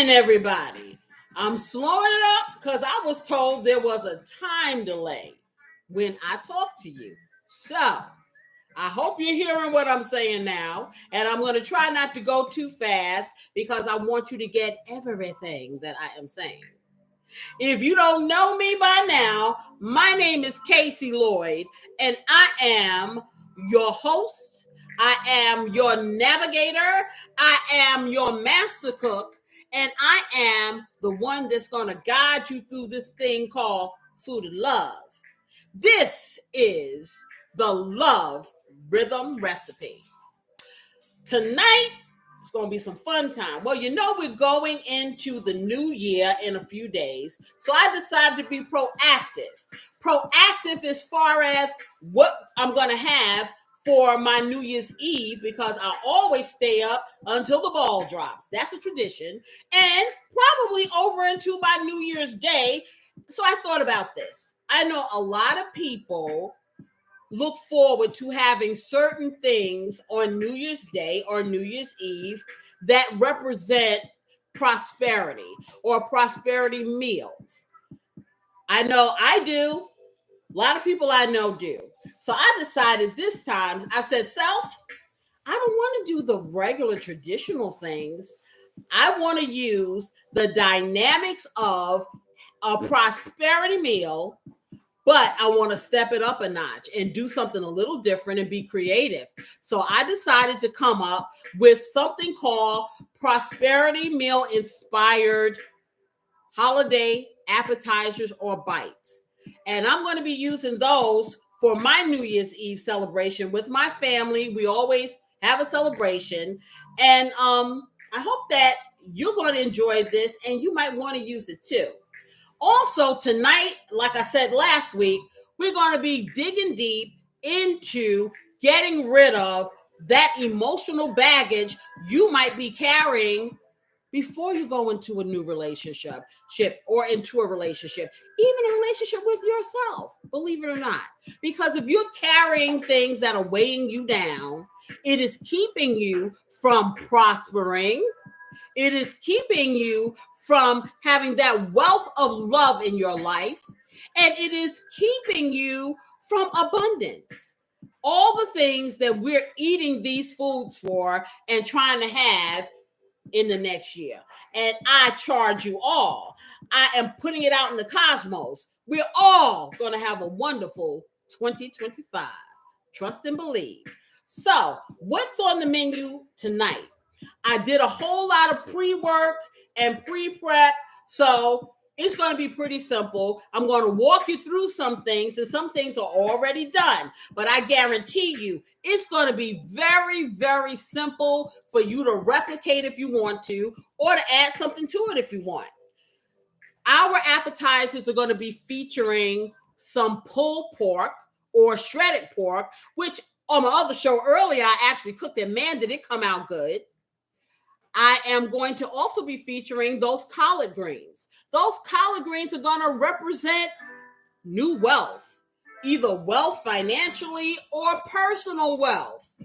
everybody. I'm slowing it up because I was told there was a time delay when I talk to you. So I hope you're hearing what I'm saying now. And I'm going to try not to go too fast because I want you to get everything that I am saying. If you don't know me by now, my name is Casey Lloyd, and I am your host. I am your navigator. I am your master cook. And I am the one that's going to guide you through this thing called food and love. This is the Love Rhythm Recipe. Tonight, it's going to be some fun time. Well, we're going into the new year in a few days. So I decided to be proactive. Proactive as far as what I'm going to have for my New Year's Eve, because I always stay up until the ball drops. That's a tradition. And probably over into my New Year's Day. So I thought about this. I know a lot of people look forward to having certain things on New Year's Day or New Year's Eve that represent prosperity or prosperity meals. I know I do. A lot of people I know do. So I decided this time, I said, self, I don't want to do the regular traditional things. I want to use the dynamics of a prosperity meal, but I want to step it up a notch and do something a little different and be creative. So I decided to come up with something called prosperity meal inspired holiday appetizers or bites. And I'm going to be using those for my New Year's Eve celebration with my family. We always have a celebration. And I hope that you're going to enjoy this and you might want to use it too. Also, tonight, like I said last week, we're going to be digging deep into getting rid of that emotional baggage you might be carrying before you go into a new relationship or into a relationship, even a relationship with yourself, believe it or not. Because if you're carrying things that are weighing you down, it is keeping you from prospering. It is keeping you from having that wealth of love in your life. And it is keeping you from abundance. All the things that we're eating these foods for and trying to have in the next year. And I charge you all. I am putting it out in the cosmos. We're all going to have a wonderful 2025. Trust and believe. So, what's on the menu tonight? I did a whole lot of pre-work and pre-prep, so it's going to be pretty simple. I'm going to walk you through some things, and some things are already done, but I guarantee you it's going to be very, very simple for you to replicate if you want to, or to add something to it if you want. Our appetizers are going to be featuring some pulled pork or shredded pork, which on my other show earlier, I actually cooked it. Man, did it come out good. I am going to also be featuring those collard greens. Those collard greens are going to represent new wealth, either wealth financially or personal wealth.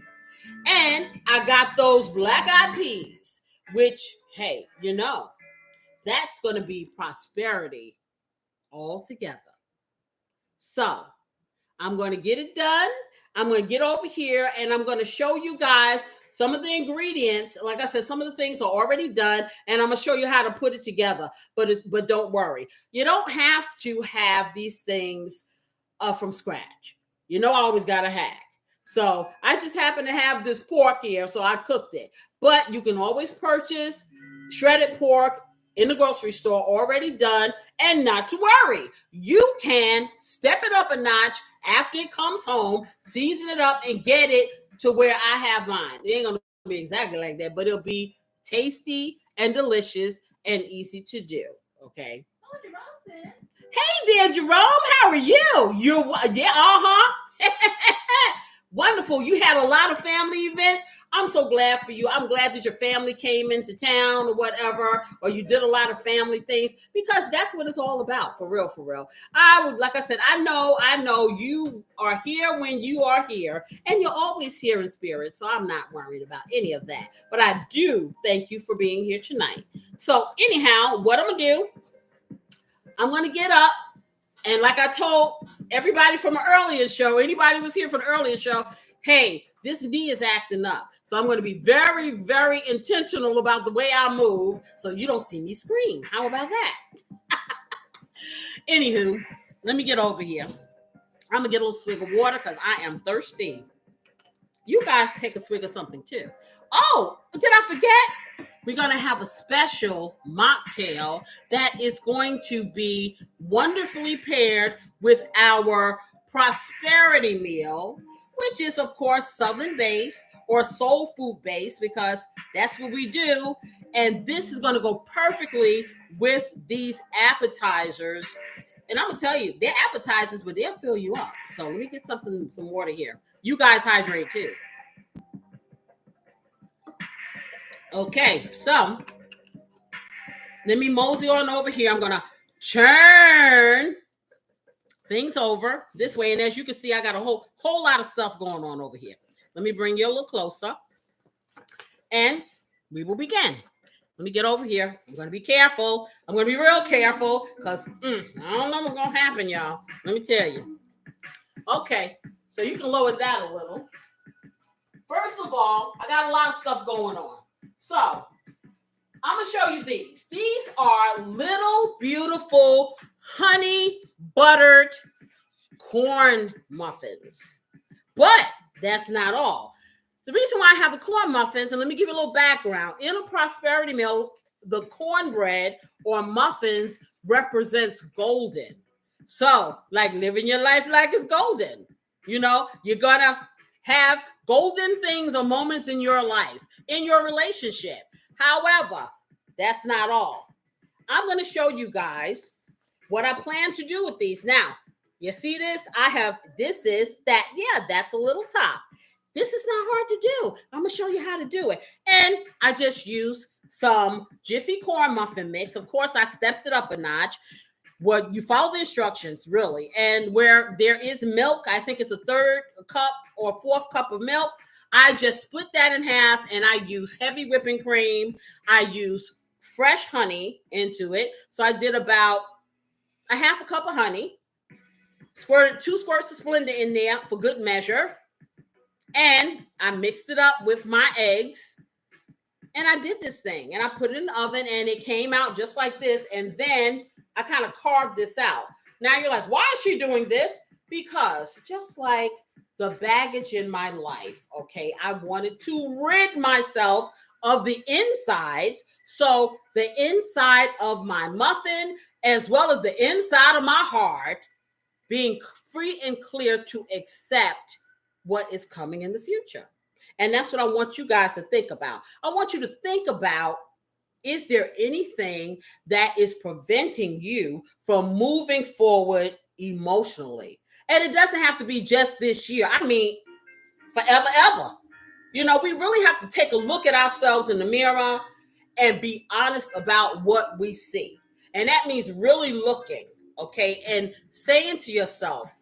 And I got those black-eyed peas, which, hey, that's going to be prosperity altogether. So I'm going to get it done. I'm going to get over here and I'm going to show you guys some of the ingredients. Like I said, some of the things are already done and I'm going to show you how to put it together. But don't worry. You don't have to have these things from scratch. I always got a hack. So I just happen to have this pork here, so I cooked it. But you can always purchase shredded pork in the grocery store already done, and not to worry. You can step it up a notch after it comes home, season it up, and get it to where I have mine. It ain't going to be exactly like that, but it'll be tasty and delicious and easy to do, okay? Hey there, Jerome. How are you? Yeah, uh-huh. Wonderful. You had a lot of family events. I'm so glad for you. I'm glad that your family came into town or whatever, or you did a lot of family things, because that's what it's all about, for real, for real. Like I said, I know you are here when you are here, and you're always here in spirit. So I'm not worried about any of that. But I do thank you for being here tonight. So anyhow, what I'm going to do, I'm going to get up. And like I told everybody from an earlier show, anybody who was here for the earlier show, hey, this knee is acting up. So I'm going to be very, very intentional about the way I move so you don't see me scream. How about that? Anywho, let me get over here. I'm going to get a little swig of water because I am thirsty. You guys take a swig of something too. Oh, did I forget? We're going to have a special mocktail that is going to be wonderfully paired with our prosperity meal, which is, of course, Southern-based or soul food-based, because that's what we do. And this is going to go perfectly with these appetizers. And I'm going to tell you, they're appetizers, but they'll fill you up. So let me get some water here. You guys hydrate too. Okay, so let me mosey on over here. I'm going to turn things over this way. And as you can see, I got a whole lot of stuff going on over here. Let me bring you a little closer. And we will begin. Let me get over here. I'm going to be careful. I'm going to be real careful because I don't know what's going to happen, y'all. Let me tell you. Okay, so you can lower that a little. First of all, I got a lot of stuff going on. So I'm going to show you these. These are little, beautiful, honey buttered corn muffins. But that's not all. The reason why I have the corn muffins, and let me give you a little background. In a prosperity meal, the cornbread or muffins represents golden. So, like living your life like it's golden. You know, you're going to have golden things or moments in your life, in your relationship. However, that's not all. I'm going to show you guys what I plan to do with these. Now, you see this? That's a little top. This is not hard to do. I'm going to show you how to do it. And I just use some Jiffy corn muffin mix. Of course, I stepped it up a notch. You follow the instructions, really. And where there is milk, I think it's a third cup or fourth cup of milk, I just split that in half, and I use heavy whipping cream. I use fresh honey into it. So I did about a half a cup of honey, squirted 2 squirts of Splenda in there for good measure. And I mixed it up with my eggs. And I did this thing. And I put it in the oven, and it came out just like this. And then I kind of carved this out. Now you're like, why is she doing this? Because just like the baggage in my life, okay, I wanted to rid myself of the insides. So the inside of my muffin, as well as the inside of my heart, being free and clear to accept what is coming in the future. And that's what I want you guys to think about. I want you to think about, is there anything that is preventing you from moving forward emotionally? And it doesn't have to be just this year. I mean, forever, ever. You know, we really have to take a look at ourselves in the mirror and be honest about what we see. And that means really looking, okay, and saying to yourself,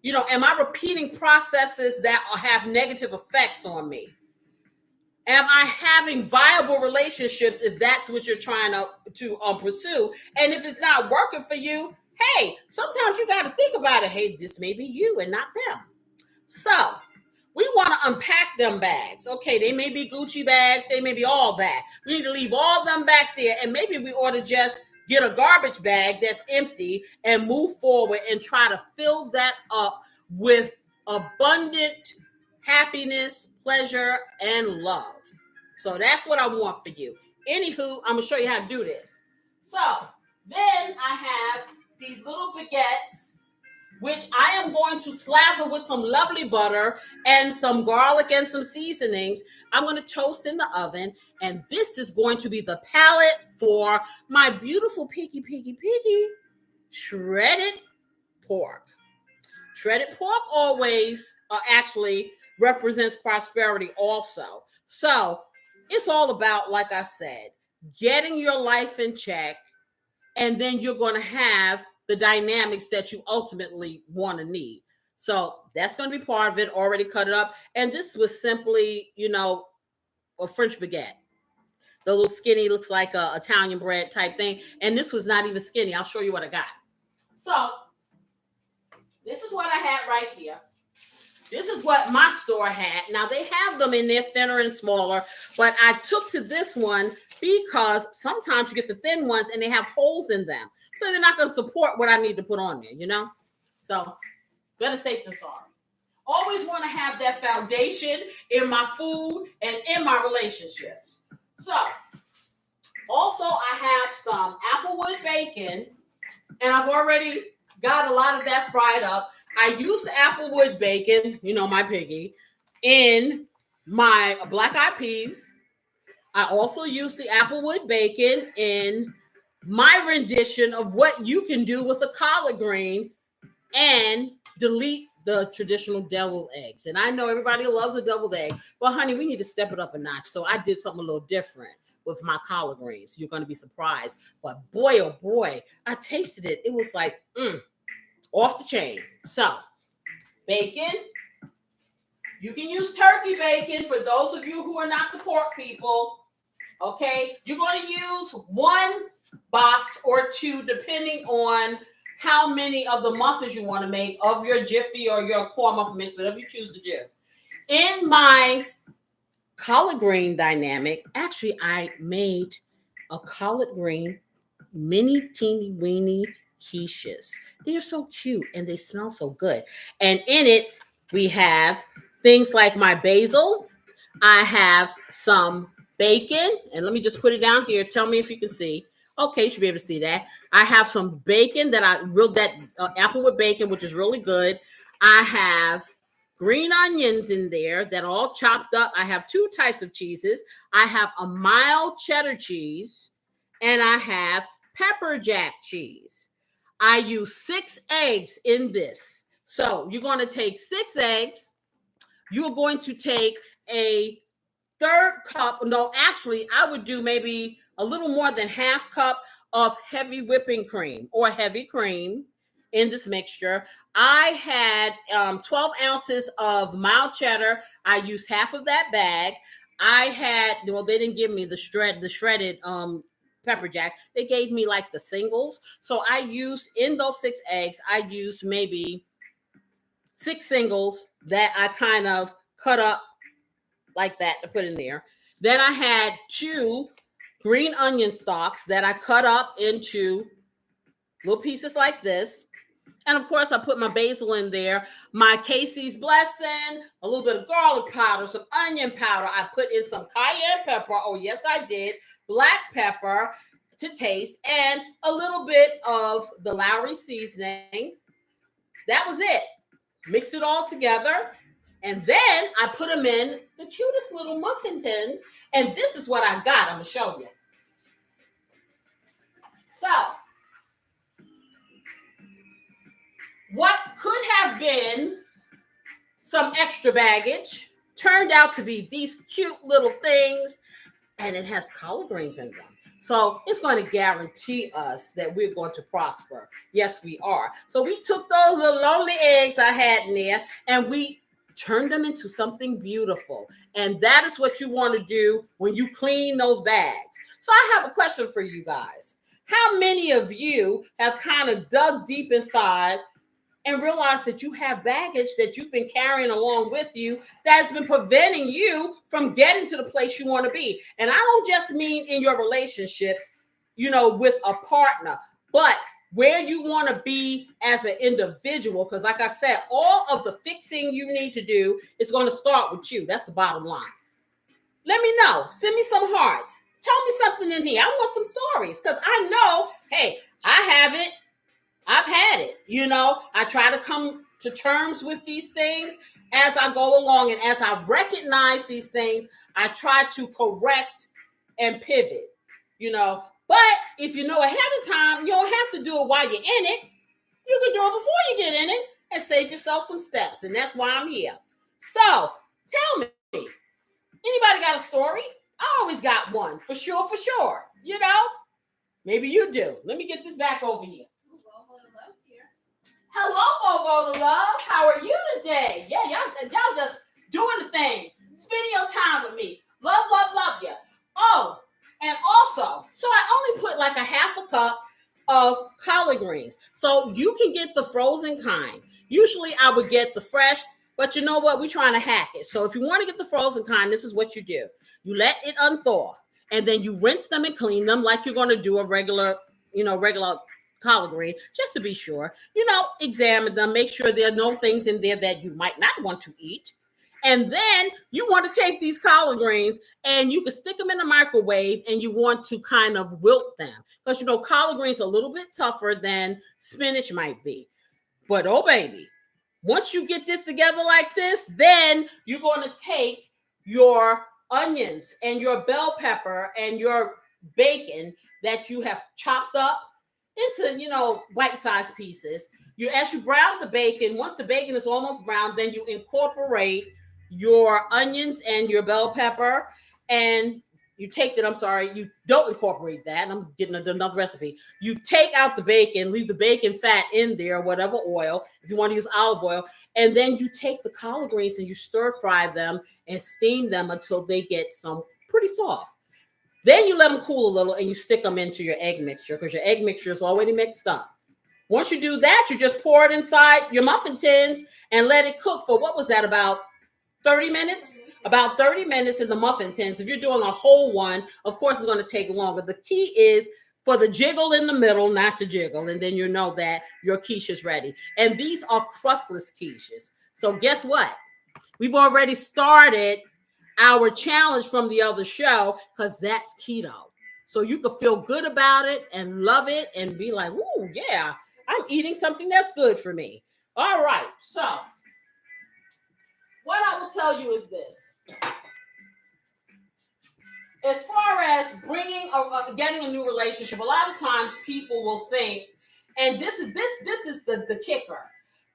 you know, am I repeating processes that have negative effects on me? Am I having viable relationships if that's what you're trying to pursue? And if it's not working for you, hey, sometimes you got to think about it. Hey, this may be you and not them. So we want to unpack them bags. Okay, they may be Gucci bags. They may be all that. We need to leave all them back there. And maybe we ought to just get a garbage bag that's empty and move forward and try to fill that up with abundant happiness, pleasure, and love. So that's what I want for you. Anywho, I'm going to show you how to do this. So then I have these little baguettes, which I am going to slather with some lovely butter and some garlic and some seasonings. I'm going to toast in the oven. And this is going to be the palette for my beautiful piggy shredded pork. Shredded pork always, actually, represents prosperity also. So it's all about, like I said, getting your life in check, and then you're going to have the dynamics that you ultimately want to need. So that's going to be part of it. Already cut it up. And this was simply, a French baguette. The little skinny, looks like a Italian bread type thing. And this was not even skinny. I'll show you what I got. So this is what I had right here. This is what my store had. Now, they have them in there thinner and smaller, but I took to this one because sometimes you get the thin ones and they have holes in them. So they're not going to support what I need to put on there, So, better safe than sorry. Always want to have that foundation in my food and in my relationships. So, also I have some applewood bacon, and I've already got a lot of that fried up. I used applewood bacon, my piggy, in my black eyed peas. I also used the applewood bacon in my rendition of what you can do with a collard green and delete the traditional deviled eggs. And I know everybody loves a deviled egg, but honey, we need to step it up a notch. So I did something a little different with my collard greens. You're going to be surprised. But boy, oh boy, I tasted it. It was like, off the chain. So, bacon. You can use turkey bacon for those of you who are not the pork people. Okay, you're going to use 1 box or 2, depending on how many of the muffins you want to make of your Jiffy or your corn muffin mix, whatever you choose to do. In my collard green dynamic, actually, I made a collard green mini teeny weeny quiches. They are so cute and they smell so good. And in it, we have things like my basil. I have some bacon, and let me just put it down here. Tell me if you can see. Okay, you should be able to see that. I have some bacon that applewood bacon, which is really good. I have green onions in there that are all chopped up. I have 2 types of cheeses. I have a mild cheddar cheese, and I have pepper jack cheese. I use 6 eggs in this. So you're going to take 6 eggs. You're going to take a 1/3 cup. No, actually, I would do maybe a little more than 1/2 cup of heavy whipping cream or heavy cream in this mixture. I had 12 ounces of mild cheddar. I used half of that bag. I had, they didn't give me the shredded pepper jack. They gave me like the singles. So I used, in those 6 eggs, I used maybe 6 singles that I kind of cut up like that to put in there. Then I had 2 green onion stalks that I cut up into little pieces like this. And of course, I put my basil in there, my Casey's Blessing, a little bit of garlic powder, some onion powder. I put in some cayenne pepper. Oh, yes, I did. Black pepper to taste, and a little bit of the Lowry seasoning. That was it. Mix it all together. And then I put them in the cutest little muffin tins. And this is what I got. I'm going to show you. So, what could have been some extra baggage turned out to be these cute little things. And it has collard greens in them. So it's going to guarantee us that we're going to prosper. Yes, we are. So we took those little lonely eggs I had in there and we turned them into something beautiful. And that is what you want to do when you clean those bags. So I have a question for you guys. How many of you have kind of dug deep inside and realize that you have baggage that you've been carrying along with you that's been preventing you from getting to the place you want to be? And I don't just mean in your relationships, with a partner, but where you want to be as an individual. Because like I said, all of the fixing you need to do is going to start with you. That's the bottom line. Let me know. Send me some hearts. Tell me something in here. I want some stories because I know, hey, I have it. I've had it, I try to come to terms with these things as I go along. And as I recognize these things, I try to correct and pivot, But if you know ahead of time, you don't have to do it while you're in it. You can do it before you get in it and save yourself some steps. And that's why I'm here. So Tell me. Anybody got a story? I always got one, for sure, for sure. You know? Maybe you do. Let me get this back over here. Hello, Vovo Love. How are you today? Yeah, y'all just doing the thing. Spending your time with me. Love, love, love you. Oh, and also, so I only put like a half a cup of collard greens. So you can get the frozen kind. Usually I would get the fresh, but you know what? We're trying to hack it. So if you want to get the frozen kind, this is what you do. You let it unthaw, and then you rinse them and clean them like you're going to do a regular collard green, just to be sure. Examine them, make sure there are no things in there that you might not want to eat. And then you want to take these collard greens and you can stick them in the microwave, and you want to kind of wilt them, because collard greens are a little bit tougher than spinach might be. But oh baby, once you get this together like this, then you're going to take your onions and your bell pepper and your bacon that you have chopped up into bite-sized pieces. As you brown the bacon, once the bacon is almost brown, then you incorporate your onions and your bell pepper, and you don't incorporate that. I'm getting another recipe. You take out the bacon, leave the bacon fat in there, whatever oil, if you want to use olive oil, and then you take the collard greens and you stir fry them and steam them until they get some pretty soft. Then you let them cool a little and you stick them into your egg mixture, because your egg mixture is already mixed up. Once you do that, you just pour it inside your muffin tins and let it cook for, what was that, about 30 minutes? About 30 minutes in the muffin tins. If you're doing a whole one, of course, it's going to take longer. The key is for the jiggle in the middle, not to jiggle. And then you know that your quiche is ready. And these are crustless quiches. So guess what? We've already started our challenge from the other show, because that's keto. So you can feel good about it and love it and be like, ooh, yeah, I'm eating something that's good for me. All right. So what I will tell you is this. As far as getting a new relationship, a lot of times people will think, and this is the kicker.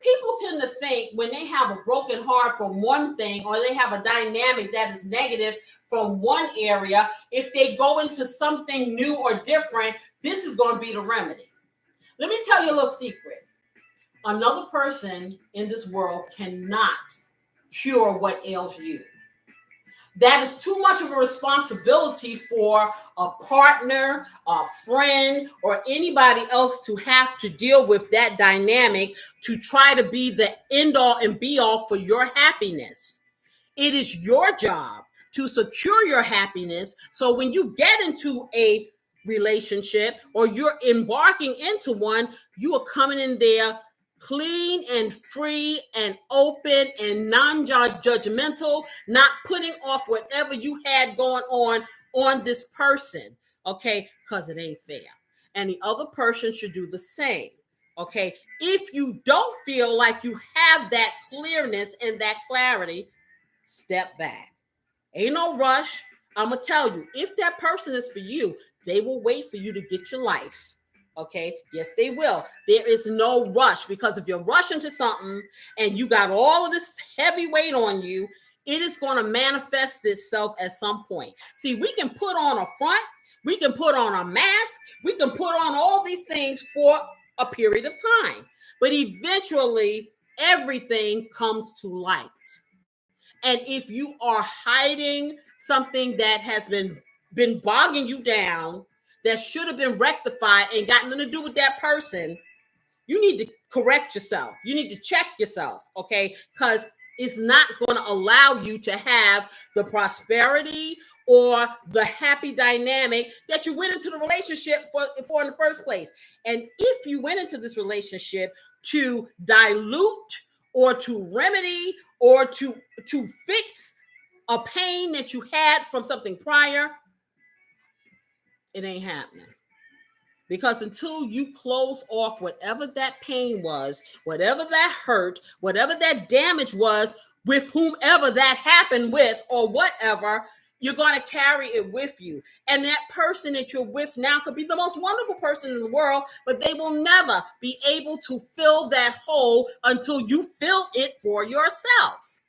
People tend to think when they have a broken heart from one thing, or they have a dynamic that is negative from one area, if they go into something new or different, this is going to be the remedy. Let me tell you a little secret. Another person in this world cannot cure what ails you. That is too much of a responsibility for a partner, a friend, or anybody else to have to deal with that dynamic to try to be the end all and be all for your happiness. It is your job to secure your happiness. So when you get into a relationship or you're embarking into one, you are coming in there clean and free and open and non-judgmental, not putting off whatever you had going on this person, okay? Because it ain't fair. And the other person should do the same, okay? If you don't feel like you have that clearness and that clarity, step back. Ain't no rush. I'm going to tell you, if that person is for you, they will wait for you to get your life. Okay. Yes, they will. There is no rush, because if you're rushing to something and you got all of this heavy weight on you, it is going to manifest itself at some point. See, we can put on a front, we can put on a mask, we can put on all these things for a period of time, but eventually everything comes to light. And if you are hiding something that has been bogging you down, that should have been rectified and got nothing to do with that person, you need to correct yourself. You need to check yourself, okay? Because it's not going to allow you to have the prosperity or the happy dynamic that you went into the relationship for in the first place. And if you went into this relationship to dilute or to remedy or to fix a pain that you had from something prior, it ain't happening. Because until you close off whatever that pain was, whatever that hurt, whatever that damage was with whomever that happened with or whatever, you're going to carry it with you. And that person that you're with now could be the most wonderful person in the world, but they will never be able to fill that hole until you fill it for yourself.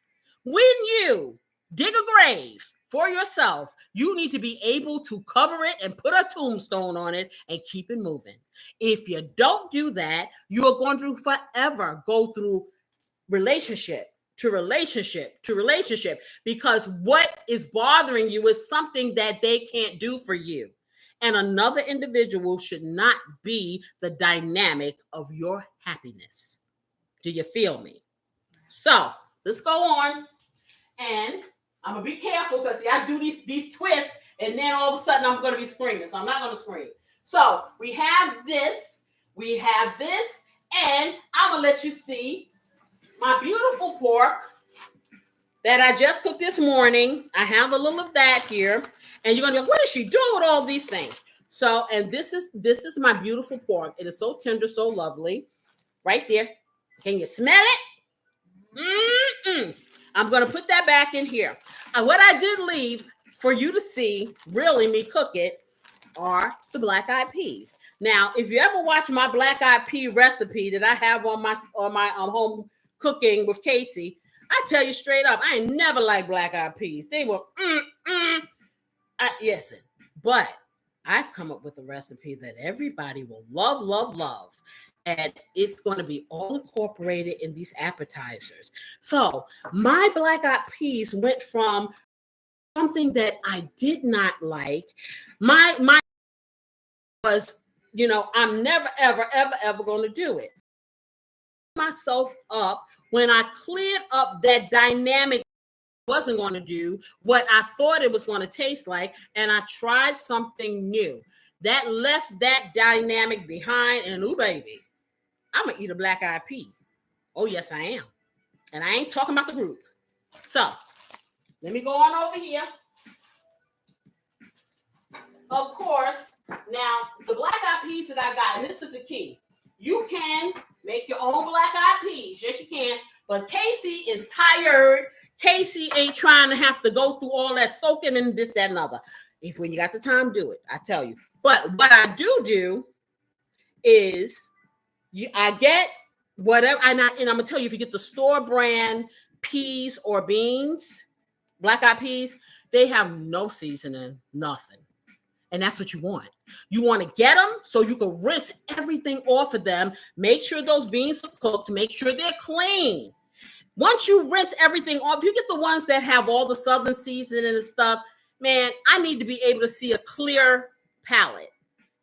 When you dig a grave for yourself, you need to be able to cover it and put a tombstone on it and keep it moving. If you don't do that, you are going to forever go through relationship to relationship to relationship, because what is bothering you is something that they can't do for you. And another individual should not be the dynamic of your happiness. Do you feel me? So let's go on. And I'm going to be careful because I do these twists, and then all of a sudden I'm going to be screaming. So I'm not going to scream. So we have this, and I'm going to let you see my beautiful pork that I just cooked this morning. I have a little of that here. And you're going to go, what is she doing with all these things? So, and this is my beautiful pork. It is so tender, so lovely. Right there. Can you smell it? Mm-mm. I'm going to put that back in here. What I did leave for you to see, really me cook it, are the black eyed peas. Now, if you ever watch my black eyed pea recipe that I have on my home cooking with Casey, I tell you straight up, I ain't never liked black eyed peas. They were yes, but I've come up with a recipe that everybody will love, love, love. And it's going to be all incorporated in these appetizers. So my black eyed peas went from something that I did not like. My was, I'm never, ever, ever, ever going to do it. Myself up when I cleared up that dynamic, wasn't going to do what I thought it was going to taste like, and I tried something new that left that dynamic behind. And ooh, baby, I'm gonna eat a black eyed pea. Oh yes, I am. And I ain't talking about the group. So let me go on over here. Of course, now the black eyed peas that I got, and this is the key. You can make your own black eyed peas. Yes, you can. But Casey is tired. Casey ain't trying to have to go through all that soaking and this, that, and other. If when you got the time, do it. I tell you. But what I do is I get whatever, and I'm gonna tell you, if you get the store brand peas or beans, black eyed peas, they have no seasoning, nothing. And that's what you want. You want to get them so you can rinse everything off of them. Make sure those beans are cooked. Make sure they're clean. Once you rinse everything off, you get the ones that have all the southern seasoning and stuff. Man, I need to be able to see a clear palette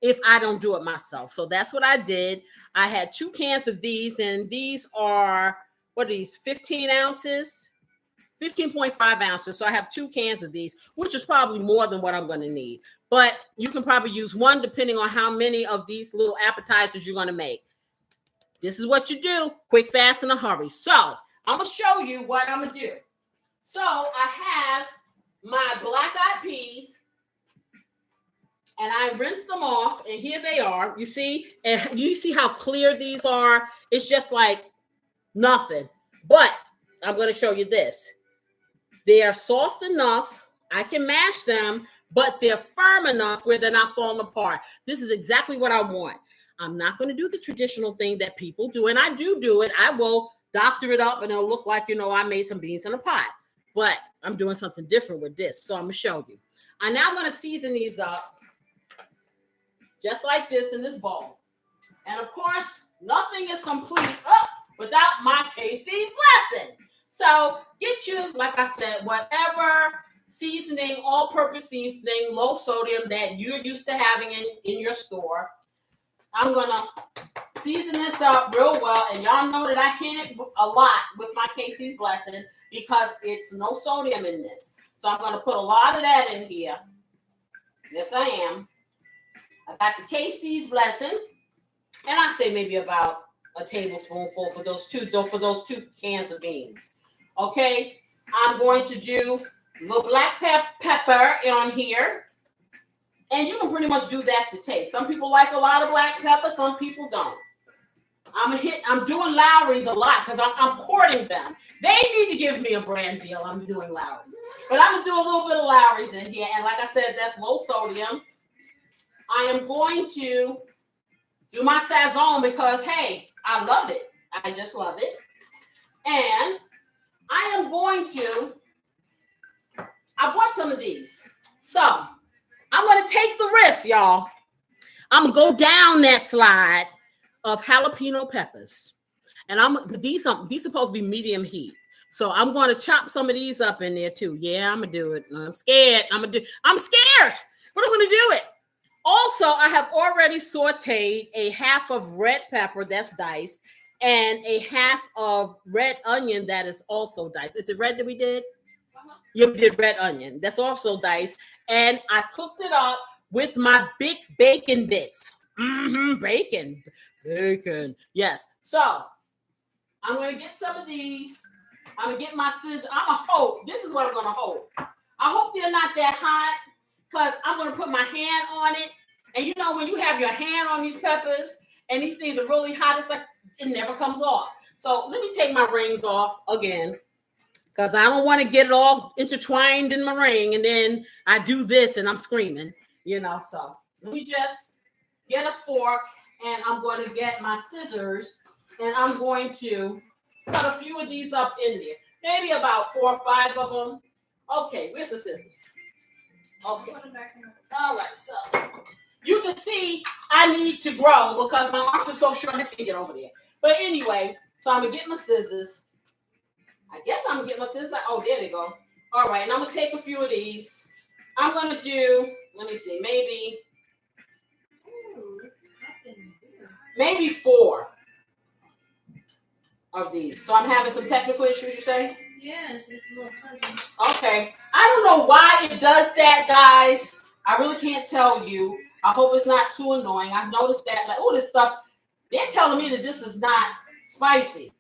if I don't do it myself. So that's what I did. I had 2 cans of these, and these are, what are these, 15 ounces? 15.5 ounces. So I have 2 cans of these, which is probably more than what I'm going to need. But you can probably use one depending on how many of these little appetizers you're going to make. This is what you do. Quick, fast, in a hurry. So I'm going to show you what I'm going to do. So I have my black-eyed peas, and I rinsed them off, and here they are. You see? And you see how clear these are? It's just like nothing. But I'm going to show you this. They are soft enough. I can mash them, but they're firm enough where they're not falling apart. This is exactly what I want. I'm not going to do the traditional thing that people do, and I do it. I will doctor it up, and it'll look like, I made some beans in a pot. But I'm doing something different with this, so I'm going to show you. I'm now going to season these up just like this in this bowl. And, of course, nothing is complete without my KC's blessing. So get you, like I said, whatever seasoning, all-purpose seasoning, low sodium that you're used to having in your store. I'm going to season this up real well. And y'all know that I hit it a lot with my KC's blessing because it's no sodium in this. So I'm going to put a lot of that in here. Yes, I am. I got the KC's blessing. And I say maybe about a tablespoonful for those two cans of beans. Okay, I'm going to do a little black pepper on here. And you can pretty much do that to taste. Some people like a lot of black pepper, some people don't. I'm doing Lowry's a lot because I'm courting them. They need to give me a brand deal. I'm doing Lowry's. But I'm going to do a little bit of Lowry's in here. And like I said, that's low sodium. I am going to do my Sazon because, hey, I love it. I just love it. And I am going to I bought some of these. So I'm going to take the risk, y'all. I'm going to go down that slide of jalapeno peppers. And these supposed to be medium heat. So I'm going to chop some of these up in there too. Yeah, I'm going to do it. I'm scared. I'm scared, but I'm going to do it. Also, I have already sauteed a half of red pepper that's diced and a half of red onion that is also diced. Is it red that we did? Yeah, we did red onion. That's also diced. And I cooked it up with my big bacon bits. Bacon. Yes. So I'm going to get some of these. I'm going to get my scissors. I'm going to hold. This is what I'm going to hold. I hope they're not that hot because I'm going to put my hand on it. And you know, when you have your hand on these peppers and these things are really hot, it's like it never comes off. So let me take my rings off again because I don't want to get it all intertwined in my ring. And then I do this and I'm screaming, you know. So let me just get a fork and I'm going to get my scissors and I'm going to cut a few of these up in there. Maybe about 4 or 5 of them. Okay, where's the scissors? Okay. All right, so you can see I need to grow because my arms are so short I can't get over there. But anyway, so I'm going to get my scissors. I guess I'm going to get my scissors. Oh, there they go. All right, and I'm going to take a few of these. I'm going to do, let me see, maybe 4 of these. So I'm having some technical issues, you say? Yes, it's a little fuzzy. Okay. I don't know why it does that, guys. I really can't tell you. I hope it's not too annoying. I've noticed that, like, oh, this stuff, they're telling me that this is not spicy.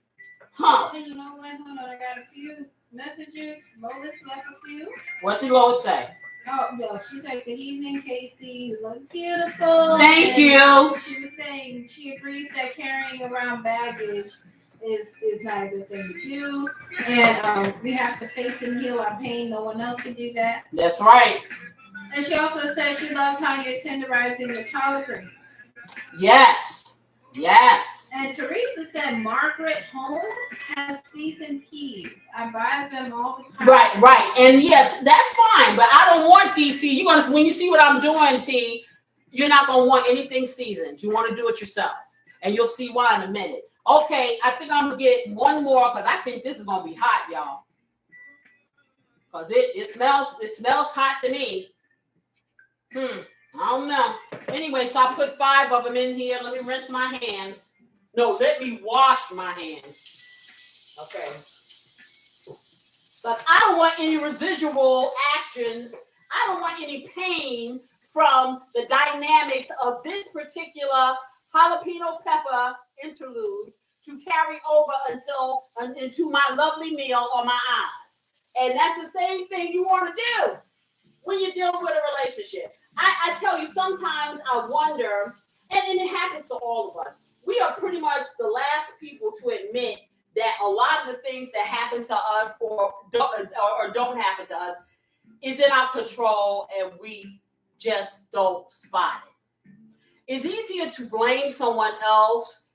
Huh. And you know what? Hold on, I got a few messages. Lois left a few. What did Lois say? Oh, no, she said, good evening, Casey. You look beautiful. Thank you. She was saying she agrees that carrying around baggage is not a good thing to do. And we have to face and heal our pain. No one else can do that. That's right. And she also says she loves how you're tenderizing the collard greens. Yes. Yes. And Teresa said Margaret Holmes has seasoned peas. I buy them all the time. Right. And yes, that's fine. But I don't want these. See, you're gonna when you see what I'm doing, T, you're not gonna want anything seasoned. You want to do it yourself, and you'll see why in a minute. Okay, I think I'm gonna get one more because I think this is gonna be hot, y'all. Because it smells hot to me. I don't know. Anyway, so I put 5 of them in here. Let me rinse my hands. No, let me wash my hands. Okay. But I don't want any residual actions. I don't want any pain from the dynamics of this particular jalapeno pepper interlude to carry over into my lovely meal or my eyes. And that's the same thing you want to do when you're dealing with a relationship. I tell you, sometimes I wonder, and it happens to all of us, we are pretty much the last people to admit that a lot of the things that happen to us or don't happen to us is in our control and we just don't spot it. It's easier to blame someone else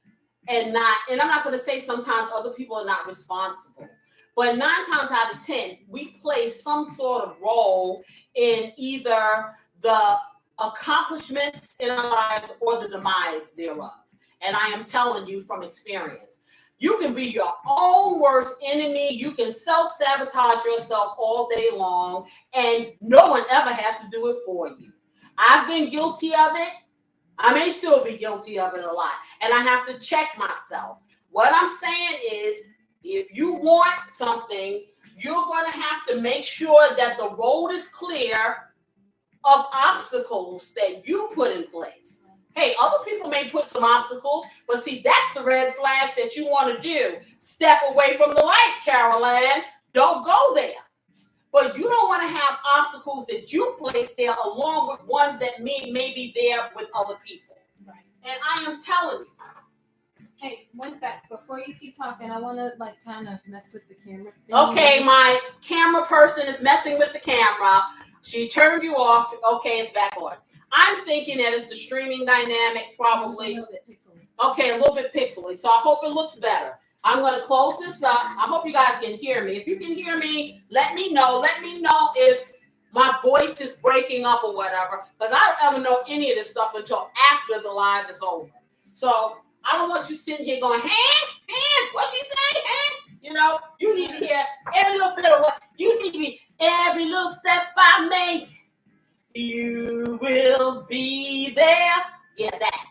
and I'm not going to say sometimes other people are not responsible, but 9 times out of 10, we play some sort of role in either the accomplishments in our lives or the demise thereof. And I am telling you from experience, you can be your own worst enemy. You can self-sabotage yourself all day long, and no one ever has to do it for you. I've been guilty of it. I may still be guilty of it a lot, and I have to check myself. What I'm saying is, if you want something, you're going to have to make sure that the road is clear of obstacles that you put in place. Hey, other people may put some obstacles, but see, that's the red flags that you want to do. Step away from the light, Caroline. Don't go there. But you don't want to have obstacles that you place there along with ones that may be there with other people. Right. And I am telling you. Hey, one sec. Before you keep talking, I want to kind of mess with the camera thing. Okay, my camera person is messing with the camera. She turned you off. Okay, it's back on. I'm thinking that it's the streaming dynamic, probably. A little bit pixely. Okay, a little bit pixely. So I hope it looks better. I'm going to close this up. I hope you guys can hear me. If you can hear me, let me know. Let me know if my voice is breaking up or whatever, because I don't ever know any of this stuff until after the live is over. So I don't want you sitting here going, what she say? You need to hear every little bit of what you need to be. Every little step I make, you will be there. Yeah, that.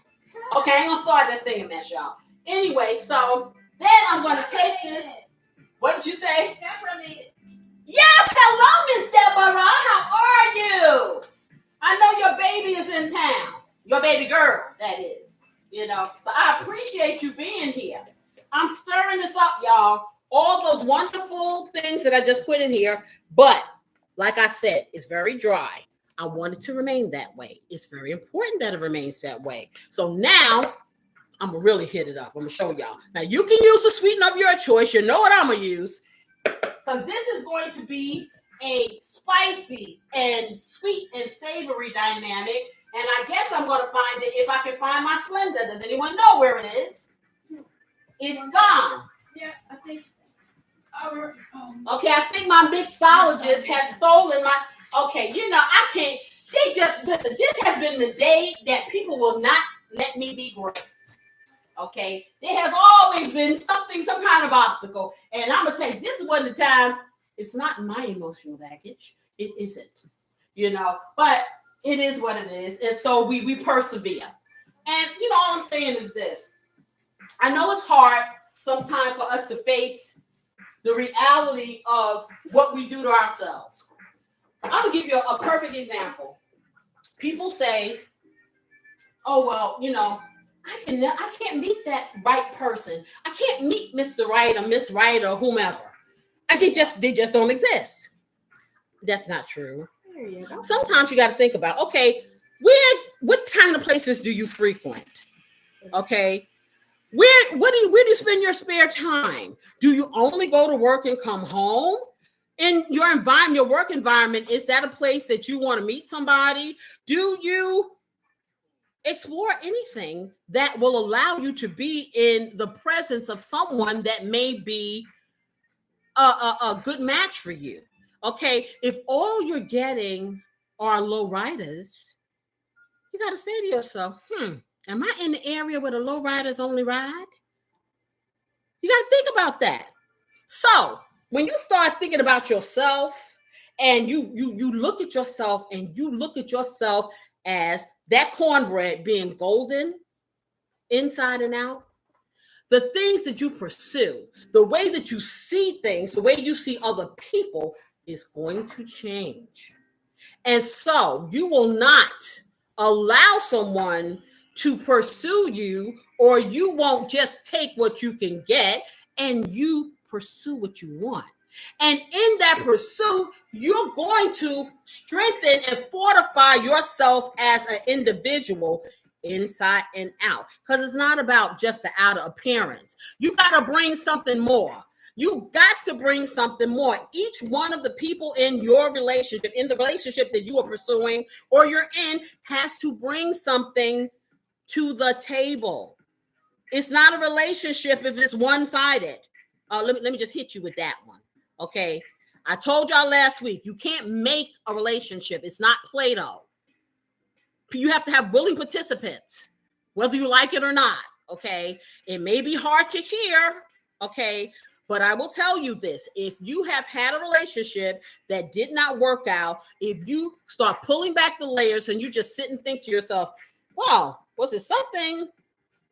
Okay, I ain't gonna start that singing that, y'all. Anyway, so then I'm gonna take this. What did you say? Deborah made it. Yes, hello, Miss Deborah. How are you? I know your baby is in town. Your baby girl, that is. So I appreciate you being here. I'm stirring this up, y'all. All those wonderful things that I just put in here. But like I said, it's very dry. I want it to remain that way. It's very important that it remains that way. So now I'm going to really hit it up. I'm going to show y'all. Now you can use the sweetener of your choice. You know what I'm going to use. Because this is going to be a spicy and sweet and savory dynamic. And I guess I'm going to find it if I can find my Splenda. Does anyone know where it is? It's gone. Yeah, I think. Okay, I think my mixologist has stolen my. Okay, I can't. This has been the day that people will not let me be great. Okay, there has always been some kind of obstacle. And I'm going to tell you, this is one of the times, it's not my emotional baggage. It isn't, but it is what it is. And so we persevere. And, all I'm saying is this. I know it's hard sometimes for us to face the reality of what we do to ourselves. I'm going to give you a perfect example. People say, oh, well, I can't meet that right person. I can't meet Mr. Right or Miss Right or whomever. They just don't exist. That's not true. Sometimes you got to think about, okay, what kind of places do you frequent? Okay. Where do you spend your spare time? Do you only go to work and come home? In your environment, your work environment, is that a place that you want to meet somebody? Do you explore anything that will allow you to be in the presence of someone that may be a good match for you? Okay, if all you're getting are low riders, you got to say to yourself, am I in the area where the low riders only ride? You got to think about that. So when you start thinking about yourself and you look at yourself and you look at yourself as that cornbread being golden inside and out, the things that you pursue, the way that you see things, the way you see other people is going to change. And so you will not allow someone to pursue you, or you won't just take what you can get and you pursue what you want. And in that pursuit, you're going to strengthen and fortify yourself as an individual inside and out. Because it's not about just the outer appearance. You got to bring something more. You got to bring something more. Each one of the people in your relationship, in the relationship that you are pursuing or you're in, has to bring something to the table. It's not a relationship if it's one-sided. Let me just hit you with that one. Okay. I told y'all last week, you can't make a relationship. It's not Play-Doh. You have to have willing participants, whether you like it or not. Okay. It may be hard to hear. Okay. But I will tell you this, if you have had a relationship that did not work out, if you start pulling back the layers and you just sit and think to yourself, well, was it something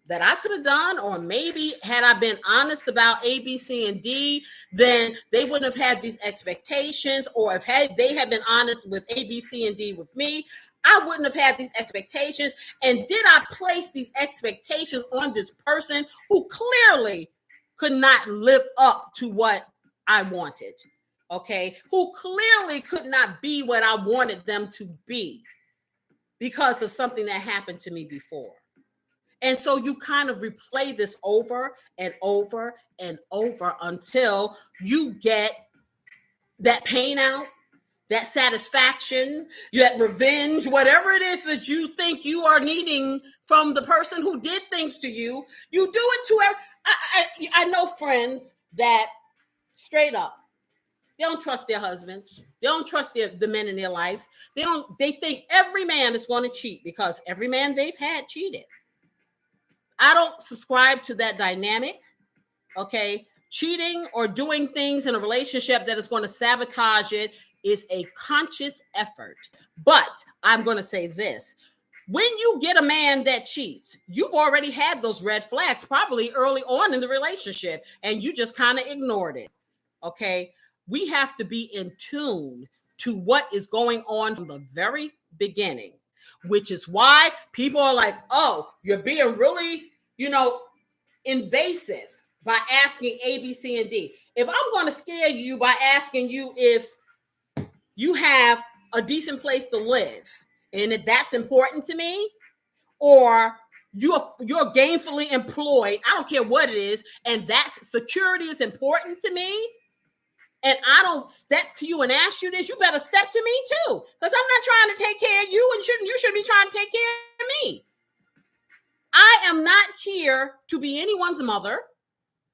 that I could have done? Or maybe had I been honest about A, B, C, and D, then they wouldn't have had these expectations. Or if they had been honest with A, B, C, and D with me, I wouldn't have had these expectations. And did I place these expectations on this person who clearly could not live up to what I wanted? Okay, who clearly could not be what I wanted them to be because of something that happened to me before. And so you kind of replay this over and over and over until you get that pain out, that satisfaction, that revenge, whatever it is that you think you are needing from the person who did things to you. You do it to I know friends that straight up, They don't trust their husbands. They don't trust the men in their life. They think every man is going to cheat because every man they've had cheated. I don't subscribe to that dynamic. Okay. Cheating or doing things in a relationship that is going to sabotage it is a conscious effort. But I'm going to say this. When you get a man that cheats, you've already had those red flags probably early on in the relationship, and you just kind of ignored it. Okay. We have to be in tune to what is going on from the very beginning, which is why people are like, oh, you're being really, invasive by asking A, B, C, and D. If I'm going to scare you by asking you if you have a decent place to live and if that's important to me, or you're gainfully employed, I don't care what it is, and that security is important to me, and I don't step to you and ask you this, you better step to me too, because I'm not trying to take care of you, and you shouldn't be trying to take care of me. I am not here to be anyone's mother.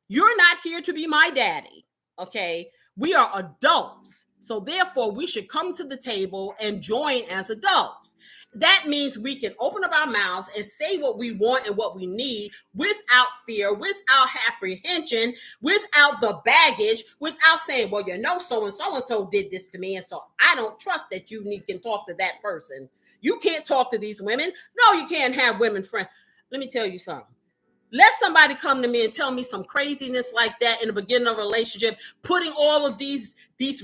You're not here to be my daddy, okay? We are adults, so therefore we should come to the table and join as adults. That means we can open up our mouths and say what we want and what we need without fear, without apprehension, without the baggage, without saying, well, so-and-so did this to me, and so I don't trust that you can talk to that person. You can't talk to these women. No, you can't have women friends. Let me tell you something. Let somebody come to me and tell me some craziness like that in the beginning of a relationship, putting all of these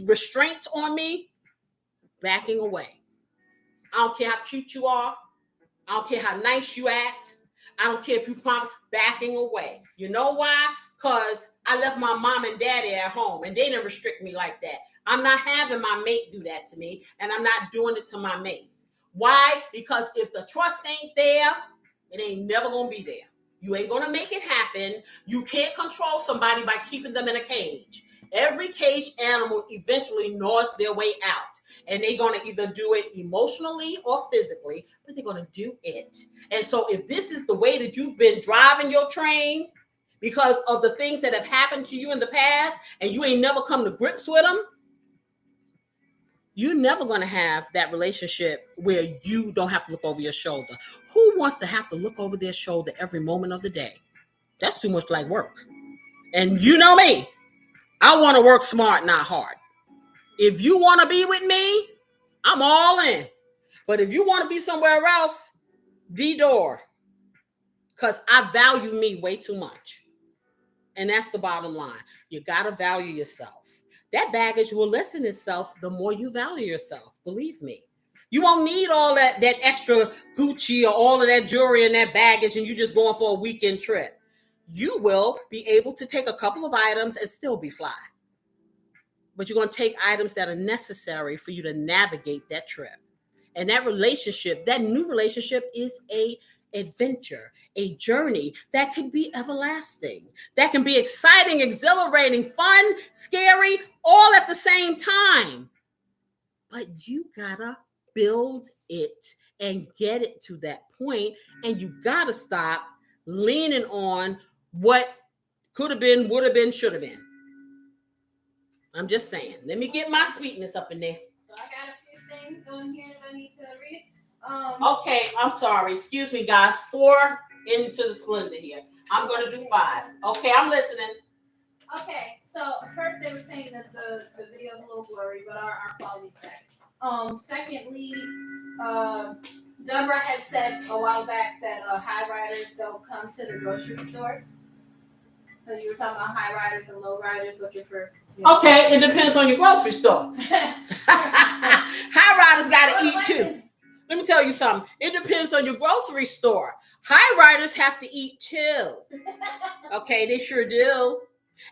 restraints on me, backing away. I don't care how cute you are. I don't care how nice you act. I don't care if you promise, backing away. You know why? Because I left my mom and daddy at home and they didn't restrict me like that. I'm not having my mate do that to me, and I'm not doing it to my mate. Why? Because if the trust ain't there, it ain't never going to be there. You ain't going to make it happen. You can't control somebody by keeping them in a cage. Every caged animal eventually gnaws their way out. And they're going to either do it emotionally or physically, but they're going to do it. And so if this is the way that you've been driving your train because of the things that have happened to you in the past, and you ain't never come to grips with them, you're never going to have that relationship where you don't have to look over your shoulder. Who wants to have to look over their shoulder every moment of the day? That's too much like work. And you know me, I want to work smart, not hard. If you want to be with me, I'm all in. But if you want to be somewhere else, the door. Because I value me way too much. And that's the bottom line. You got to value yourself. That baggage will lessen itself the more you value yourself. Believe me. You won't need all that extra Gucci or all of that jewelry and that baggage and you just going for a weekend trip. You will be able to take a couple of items and still be fly. But you're going to take items that are necessary for you to navigate that trip. And that relationship, that new relationship is a adventure, a journey that could be everlasting, that can be exciting, exhilarating, fun, scary, all at the same time. But you gotta build it and get it to that point, and you gotta stop leaning on what could have been, would have been, should have been. I'm just saying. Let me get my sweetness up in there. So I got a few things on here that I need to read. Okay, I'm sorry. Excuse me, guys. 4 into the splendor here. I'm going to do 5. Okay, I'm listening. Okay, so first they were saying that the video is a little blurry, but our quality's back. Secondly, Deborah had said a while back that high riders don't come to the grocery store. So you were talking about high riders and low riders looking for. Okay, it depends on your grocery store. High riders got to eat too. Let me tell you something. It depends on your grocery store. High riders have to eat too. Okay, they sure do.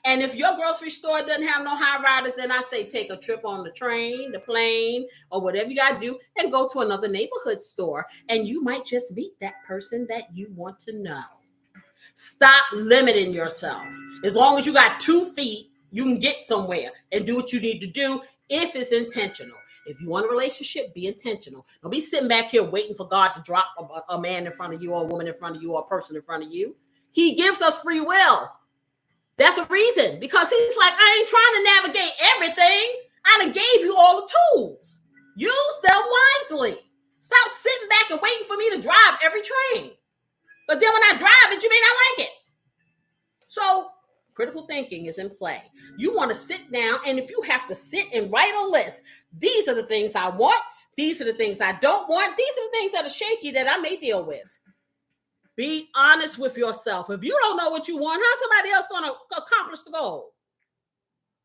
And if your grocery store doesn't have no high riders, then I say take a trip on the train, the plane, or whatever you got to do and go to another neighborhood store. And you might just meet that person that you want to know. Stop limiting yourself. As long as you got 2 feet, you can get somewhere and do what you need to do if it's intentional. If you want a relationship, be intentional. Don't be sitting back here waiting for God to drop a man in front of you or a woman in front of you or a person in front of you. He gives us free will. That's a reason, because he's like, I ain't trying to navigate everything. I done gave you all the tools. Use them wisely. Stop sitting back and waiting for me to drive every train. But then when I drive it, you may not like it. So critical thinking is in play. You want to sit down, and if you have to sit and write a list, these are the things I want. These are the things I don't want. These are the things that are shaky that I may deal with. Be honest with yourself. If you don't know what you want, how's somebody else going to accomplish the goal?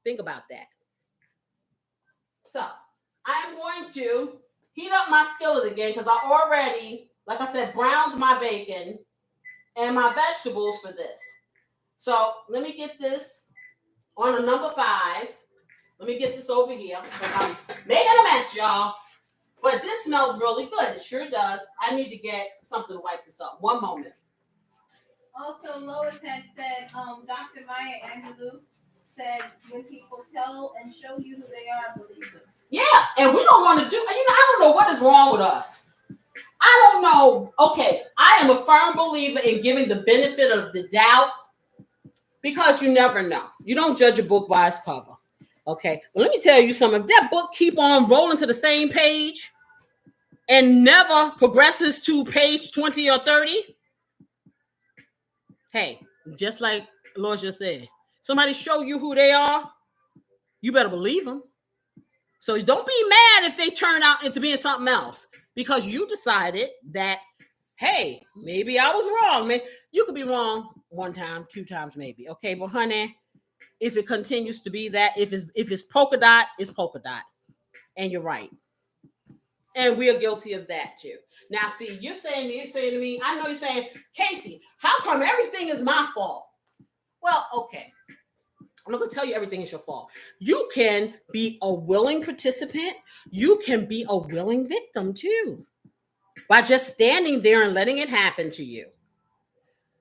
Think about that. So I'm going to heat up my skillet again because I already, like I said, browned my bacon and my vegetables for this. So let me get this on a number 5. Let me get this over here because I'm making a mess, y'all. But this smells really good. It sure does. I need to get something to wipe this up. One moment. Also, Lois had said, Dr. Maya Angelou said, when people tell and show you who they are, believe them. Yeah, and we don't want to do, I don't know what is wrong with us. I don't know. Okay, I am a firm believer in giving the benefit of the doubt because you never know. You don't judge a book by its cover. Okay, well, let me tell you something. If that book keep on rolling to the same page and never progresses to page 20 or 30, hey, just like Lord just said, somebody show you who they are, you better believe them. So don't be mad if they turn out into being something else because you decided that, hey, maybe I was wrong. Man, you could be wrong 1 time, 2 times, maybe. Okay, but honey, if it continues to be that, if it's polka dot, it's polka dot. And you're right. And we are guilty of that too. Now, see, you're saying to me, I know you're saying, Casey, how come everything is my fault? Well, okay. I'm not going to tell you everything is your fault. You can be a willing participant. You can be a willing victim too. By just standing there and letting it happen to you.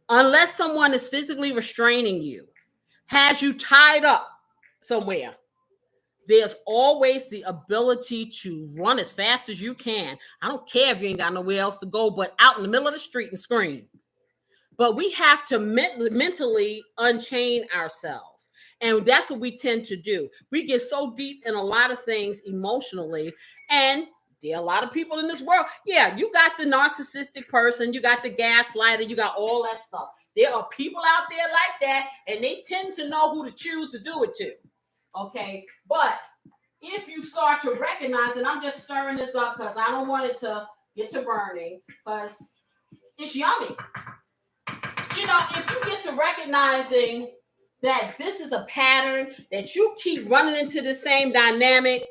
Unless someone is physically restraining you, has you tied up somewhere, there's always the ability to run as fast as you can. I don't care if you ain't got nowhere else to go, but out in the middle of the street and scream. But we have to mentally unchain ourselves. And that's what we tend to do. We get so deep in a lot of things emotionally. And there are a lot of people in this world. Yeah, you got the narcissistic person. You got the gaslighter. You got all that stuff. There are people out there like that. And they tend to know who to choose to do it to. Okay. But if you start to recognize, and I'm just stirring this up because I don't want it to get to burning because it's yummy. If you get to recognizing that this is a pattern, that you keep running into the same dynamic,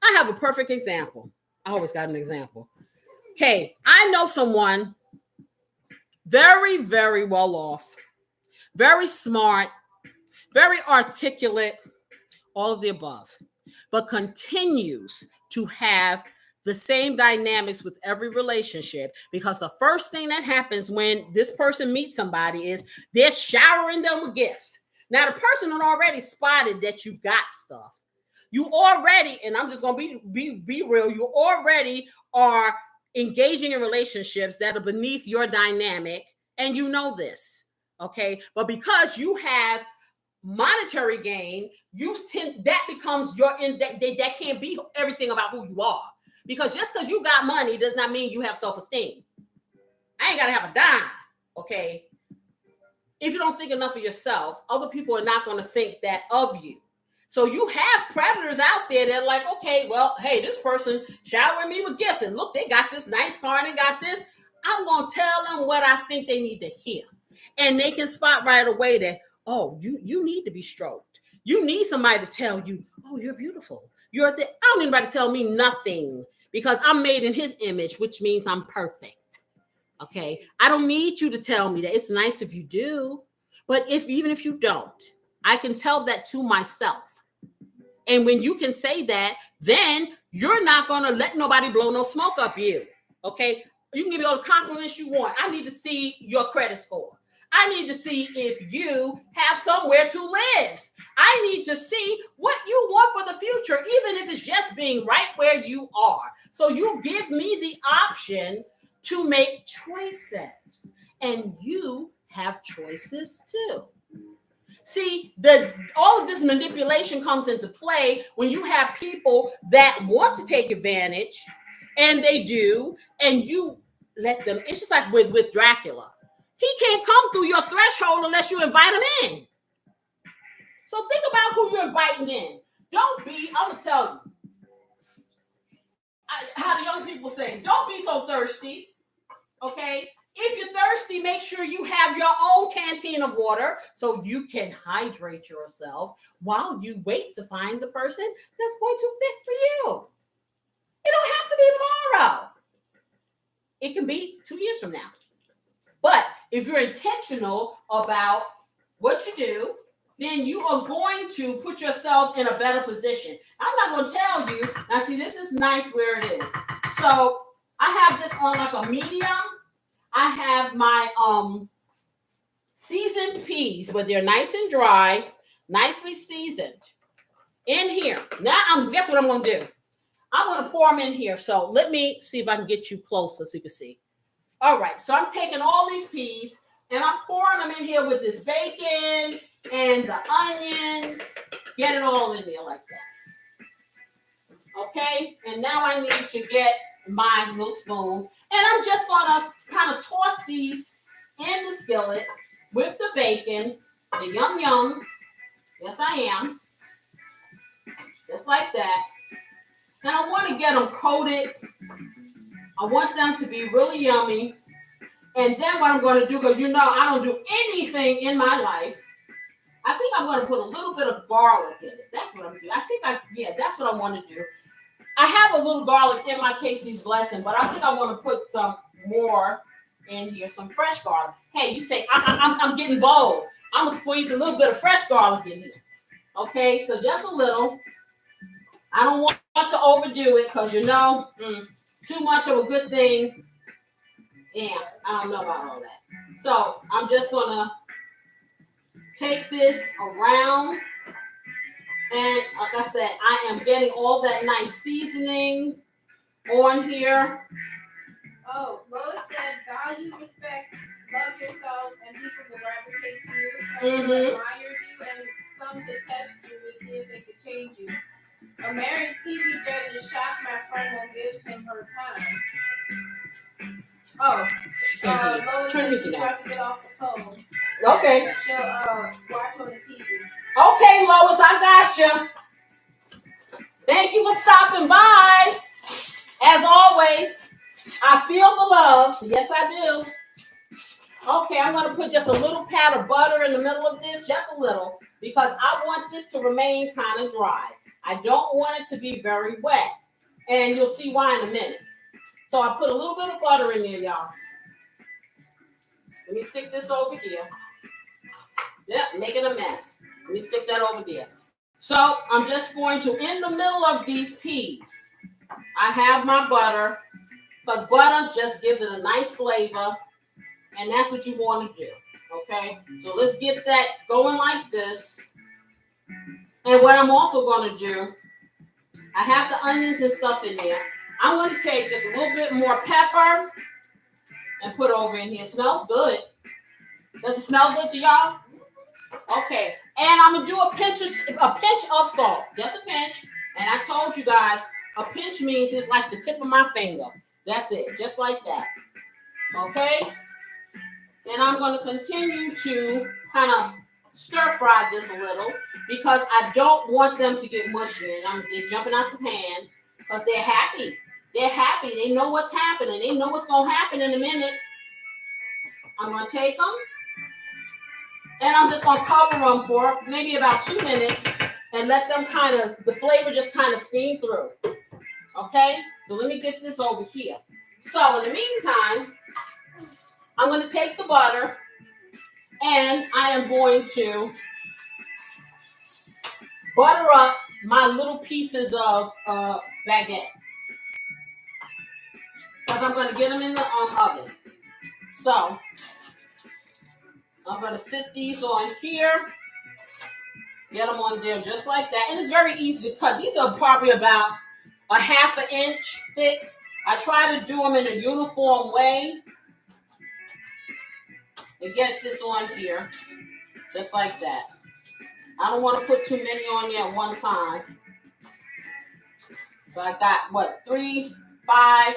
I have a perfect example. I always got an example. Okay, I know someone very, very well off, very smart, very articulate, all of the above, but continues to have the same dynamics with every relationship because the first thing that happens when this person meets somebody is they're showering them with gifts. Now, the person had already spotted that you got stuff. You already, and I'm just going to be real, you already are engaging in relationships that are beneath your dynamic, and you know this, okay? But because you have monetary gain, that becomes your that can't be everything about who you are. Because just because you got money does not mean you have self-esteem. I ain't got to have a dime, okay? If you don't think enough of yourself, other people are not going to think that of you. So you have predators out there that are like, okay, well, hey, this person showering me with gifts. And look, they got this nice car and they got this. I'm going to tell them what I think they need to hear. And they can spot right away that, oh, you need to be stroked. You need somebody to tell you, oh, you're beautiful. I don't need anybody to tell me nothing. Because I'm made in his image, which means I'm perfect. Okay. I don't need you to tell me that. It's nice if you do. But even if you don't, I can tell that to myself. And when you can say that, then you're not going to let nobody blow no smoke up you. Okay. You can give me all the compliments you want. I need to see your credit score. I need to see if you have somewhere to live. I need to see what you want for the future, even if it's just being right where you are. So you give me the option to make choices, and you have choices too. See, all of this manipulation comes into play when you have people that want to take advantage, and they do, and you let them. It's just like with Dracula. He can't come through your threshold unless you invite him in. So think about who you're inviting in. Don't be, I'm going to tell you, how the young people say, don't be so thirsty, okay? If you're thirsty, make sure you have your own canteen of water so you can hydrate yourself while you wait to find the person that's going to fit for you. It don't have to be tomorrow. It can be 2 years from now. But if you're intentional about what you do, then you are going to put yourself in a better position. I'm not going to tell you. Now, see, this is nice where it is. So I have this on like a medium. I have my seasoned peas, but they're nice and dry, nicely seasoned in here. Now, guess what I'm going to do? I'm going to pour them in here. So let me see if I can get you closer so you can see. All right. So I'm taking all these peas and I'm pouring them in here with this bacon and the onions. Get it all in there like that. Okay. And now I need to get my little spoon. And I'm just going to kind of toss these in the skillet with the bacon, the yum yum. Yes, I am. Just like that. And I want to get them coated. I want them to be really yummy. And then what I'm going to do, because you know I don't do anything in my life, I think I'm going to put a little bit of garlic in it. That's what I'm doing. That's what I want to do. I have a little garlic in my Casey's Blessing, but I think I want to put some more in here, some fresh garlic. Hey, you say, I'm getting bold. I'm going to squeeze a little bit of fresh garlic in here. Okay, so just a little. I don't want to overdo it because, you know, too much of a good thing. Yeah, I don't know about all that. So I'm just going to take this around. And like I said, I am getting all that nice seasoning on here. Oh, Lois said, value, respect, love yourself, and people will gravitate to you. Some will admire you, and some detest you to see if they could change you. A married TV judge is shocked my friend won't give him her time. Oh, Lois said she's about to get off the phone. Okay. She'll watch on the TV. Okay, Lois, I got you. Thank you for stopping by. As always, I feel the love. Yes, I do. Okay, I'm going to put just a little pat of butter in the middle of this, just a little, because I want this to remain kind of dry. I don't want it to be very wet, and you'll see why in a minute. So I put a little bit of butter in there, y'all. Let me stick this over here. Yep, making a mess. Let me stick that over there. So I'm just going to, in the middle of these peas, I have my butter, because butter just gives it a nice flavor, and that's what you want to do, okay? So let's get that going like this. And what I'm also going to do, I have the onions and stuff in there. I'm going to take just a little bit more pepper and put over in here. It smells good. Does it smell good to y'all? Okay. And I'm going to do a pinch of salt. Just a pinch. And I told you guys, a pinch means it's like the tip of my finger. That's it. Just like that. Okay? And I'm going to continue to kind of stir fry this a little because I don't want them to get mushy. And they're jumping out the pan because they're happy. They're happy. They know what's happening. They know what's going to happen in a minute. I'm going to take them. And I'm just going to cover them for maybe about 2 minutes and let them the flavor just kind of steam through. Okay? So let me get this over here. So in the meantime, I'm going to take the butter and I am going to butter up my little pieces of baguette. Because I'm going to get them in the oven. So I'm going to sit these on here. Get them on there just like that. And it's very easy to cut. These are probably about a 1/2 inch thick. I try to do them in a uniform way. And get this on here. Just like that. I don't want to put too many on there at one time. So I got what, 3, 5,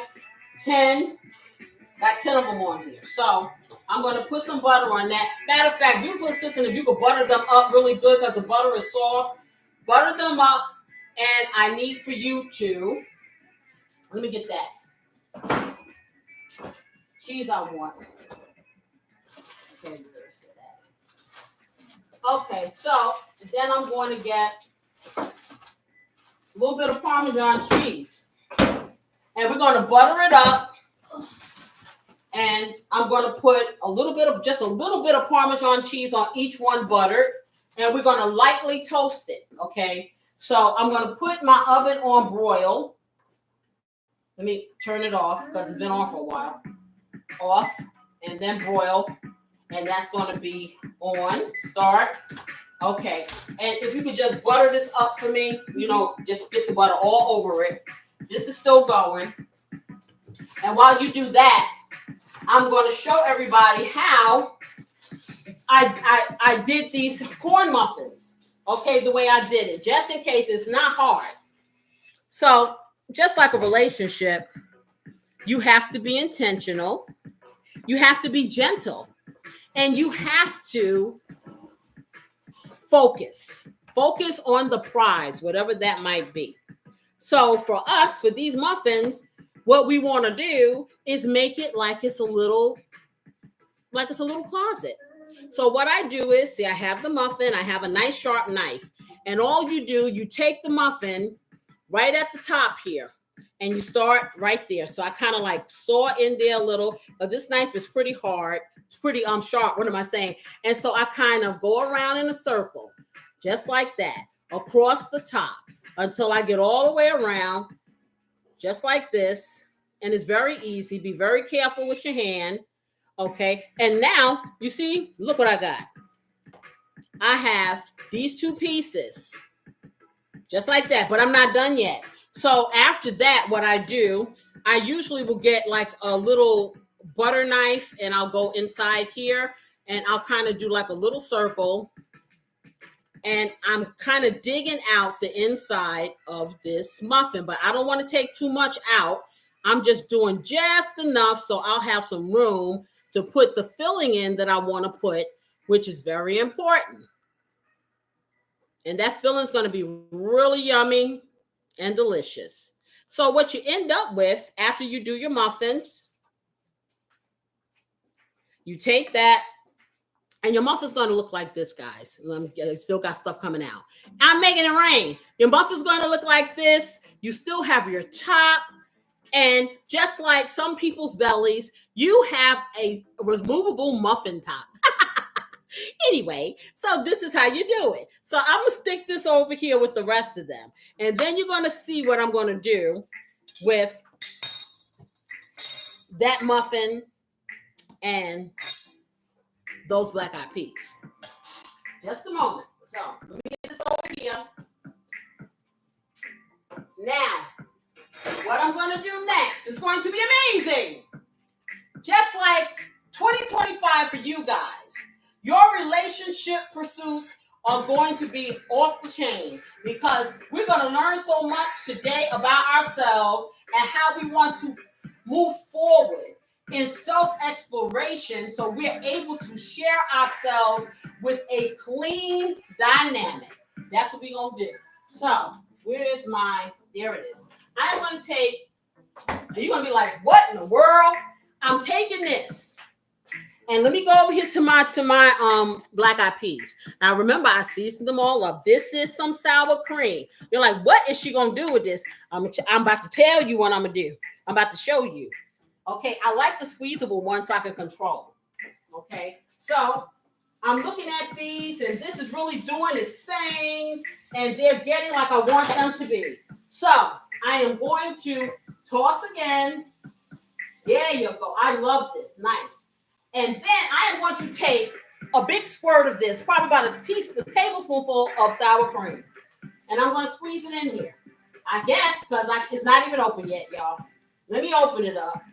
10. Got 10 of them on here. So I'm going to put some butter on that. Matter of fact, beautiful assistant, if you could butter them up really good because the butter is soft, butter them up. And I need for you to, let me get that cheese I want. Okay, so then I'm going to get a little bit of Parmesan cheese. And we're going to butter it up. And I'm going to put just a little bit of Parmesan cheese on each one buttered. And we're going to lightly toast it, okay? So I'm going to put my oven on broil. Let me turn it off because it's been on for a while. Off, and then broil. And that's going to be on. Start. Okay. And if you could just butter this up for me, just get the butter all over it. This is still going. And while you do that, I'm going to show everybody how I did these corn muffins. Okay, the way I did it, just in case it's not hard. So, just like a relationship, you have to be intentional. You have to be gentle. And you have to focus. Focus on the prize, whatever that might be. So, for us, for these muffins, what we want to do is make it like it's a little closet. So what I do is, see, I have the muffin, I have a nice sharp knife, and all you do, you take the muffin right at the top here, and you start right there. So I kind of like saw in there a little, but this knife is pretty hard, it's pretty sharp, what am I saying? And so I kind of go around in a circle, just like that, across the top, until I get all the way around, just like this. And it's very easy. Be very careful with your hand. Okay. And now you see, look what I got. I have these two pieces just like that, but I'm not done yet. So after that, what I do, I usually will get like a little butter knife and I'll go inside here and I'll kind of do like a little circle. And I'm kind of digging out the inside of this muffin, but I don't want to take too much out. I'm just doing just enough so I'll have some room to put the filling in that I want to put, which is very important. And that filling is going to be really yummy and delicious. So what you end up with after you do your muffins, you take that, and your muffin's going to look like this, guys. Still got stuff coming out. I'm making it rain. Your muffin's going to look like this. You still have your top. And just like some people's bellies, you have a removable muffin top. Anyway, so this is how you do it. So I'm going to stick this over here with the rest of them. And then you're going to see what I'm going to do with that muffin and those black-eyed peas. Just a moment. So let me get this over here. Now, what I'm going to do next is going to be amazing. Just like 2025 for you guys. Your relationship pursuits are going to be off the chain because we're going to learn so much today about ourselves and how we want to move forward in self-exploration so we're able to share ourselves with a clean dynamic. That's what we're going to do. So, there it is. I'm going to take, and you're going to be like, what in the world? I'm taking this. And let me go over here to my black-eyed peas. Now, remember, I seasoned them all up. This is some sour cream. You're like, what is she going to do with this? I'm about to tell you what I'm going to do. I'm about to show you. Okay, I like the squeezable one so I can control. Okay, so I'm looking at these, and this is really doing its thing, and they're getting like I want them to be. So I am going to toss again. There you go. I love this. Nice. And then I am going to take a big squirt of this, probably about a tablespoonful of sour cream. And I'm going to squeeze it in here. I guess, because it's not even open yet, y'all. Let me open it up.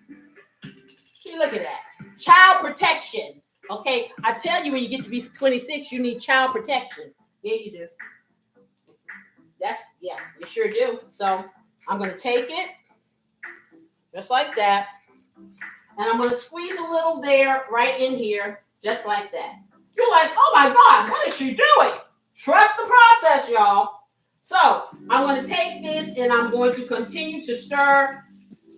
See, look at that. Child protection. Okay, I tell you, when you get to be 26, you need child protection. Yeah, you do. Yeah, you sure do. So I'm going to take it just like that. And I'm going to squeeze a little there, right in here, just like that. You're like, oh my God, what is she doing? Trust the process, y'all. So I'm going to take this and I'm going to continue to stir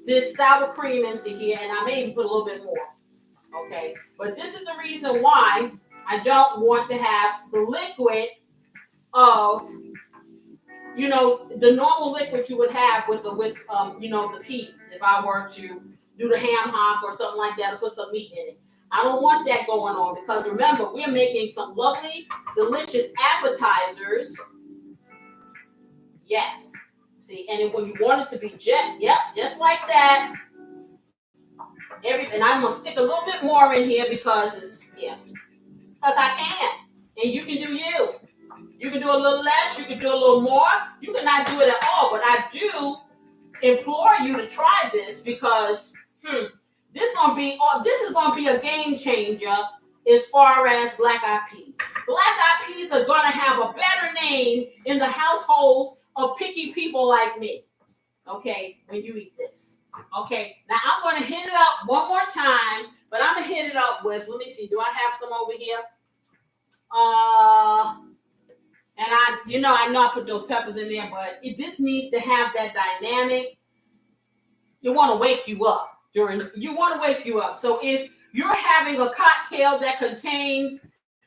this sour cream into here. And I may even put a little bit more. Okay. But this is the reason why I don't want to have the liquid of, the normal liquid you would have with the peas. If I were to do the ham hock or something like that, or put some meat in it. I don't want that going on because remember, we're making some lovely, delicious appetizers. Yes. See, and when you want it to be just like that. And I'm gonna stick a little bit more in here because I can. And you can do you. You can do a little less, you can do a little more, you cannot do it at all. But I do implore you to try this because this is gonna be a game changer as far as black-eyed peas. Black-eyed peas are gonna have a better name in the households of picky people like me. Okay, when you eat this. Okay, now I'm gonna hit it up one more time, but I'm gonna hit it up with, let me see, do I have some over here? And I know I put those peppers in there, but this needs to have that dynamic. You want to wake you up. So if you're having a cocktail that contains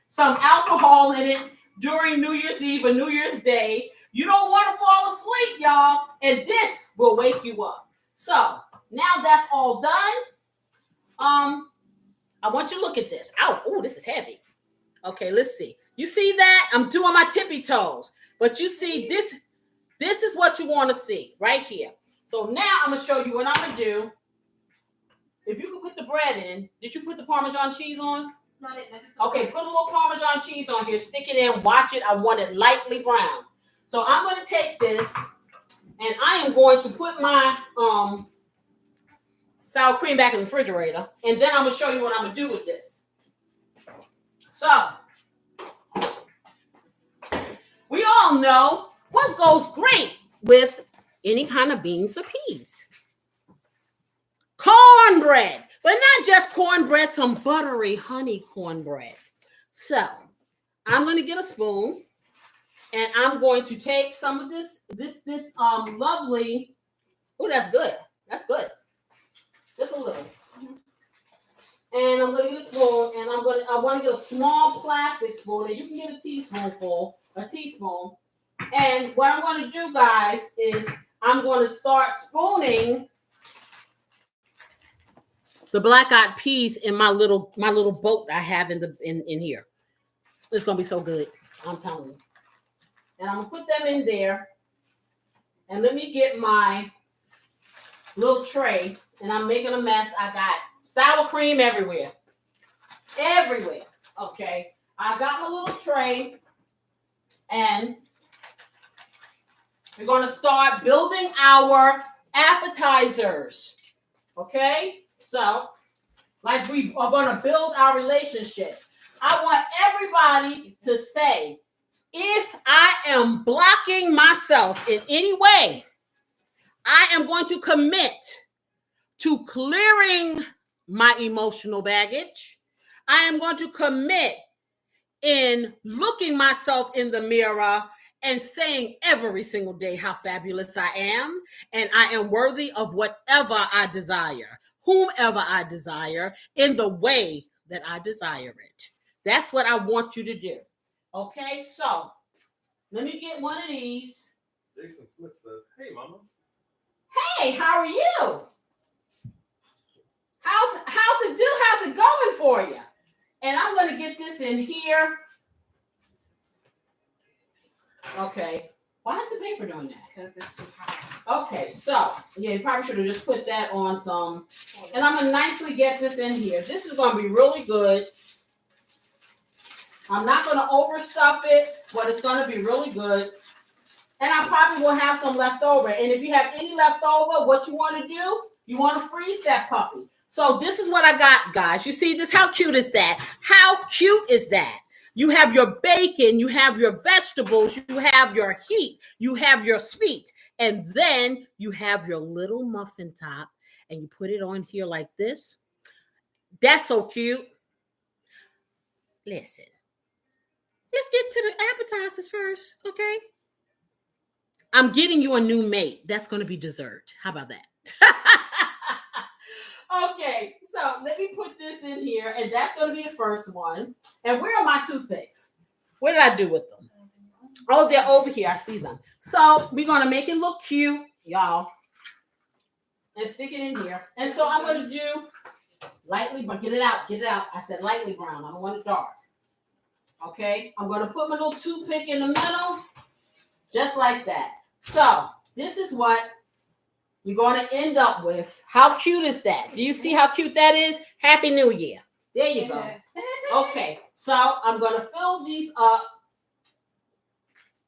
some alcohol in it during New Year's Eve or New Year's Day, you don't want to fall asleep, y'all. And this will wake you up. So now that's all done. I want you to look at this. Oh, this is heavy. Okay, let's see. You see that? I'm doing my tippy toes. But you see, this is what you want to see right here. So now I'm going to show you what I'm going to do. If you can put the bread in. Did you put the Parmesan cheese on? Not it. Okay, put a little Parmesan cheese on here. Stick it in. Watch it. I want it lightly brown. So I'm going to take this, and I am going to put my sour cream back in the refrigerator. And then I'm going to show you what I'm going to do with this. So we all know what goes great with any kind of beans or peas. Cornbread, but not just cornbread, some buttery honey cornbread. So I'm going to get a spoon and I'm going to take some of this lovely, that's good. That's good. Just a little. And I'm going to get a spoon and I want to get a small plastic spoon, and you can get a teaspoon. And what I'm going to do, guys, is I'm going to start spooning the black-eyed peas in my little boat I have in here. It's going to be so good. I'm telling you. And I'm going to put them in there. And let me get my little tray. And I'm making a mess. I got sour cream everywhere. Everywhere. Okay. I got my little tray. And we're going to start building our appetizers. Okay? So, like we are going to build our relationship. I want everybody to say, if I am blocking myself in any way, I am going to commit to clearing my emotional baggage. I am going to commit in looking myself in the mirror and saying every single day how fabulous I am, and I am worthy of whatever I desire, whomever I desire, in the way that I desire it. That's what I want you to do. Okay, so let me get one of these. Jason Smith says, "Hey, Mama. Hey, how are you? How's it going for you?" And I'm going to get this in here. Okay. Why is the paper doing that? Because it's too hot. Okay, so, yeah, you probably should have just put that on some. And I'm going to nicely get this in here. This is going to be really good. I'm not going to overstuff it, but it's going to be really good. And I probably will have some left over. And if you have any left over, what you want to do, you want to freeze that puppy. So this is what I got, guys. You see this? How cute is that? How cute is that? You have your bacon, you have your vegetables, you have your heat, you have your sweet, and then you have your little muffin top, and you put it on here like this. That's so cute. Listen, let's get to the appetizers first, okay? I'm getting you a new mate. That's going to be dessert. How about that? Okay, so let me put this in here, and that's going to be the first one. And where are my toothpicks? What did I do with them? Oh, they're over here. I see them. So we're going to make it look cute, y'all, and stick it in here. And so I'm going to do lightly, but get it out. I said lightly brown. I don't want it dark. Okay, I'm going to put my little toothpick in the middle, just like that. So this is what you're going to end up with. How cute is that? Do you see how cute that is? Happy New Year. There you go. Okay, so I'm going to fill these up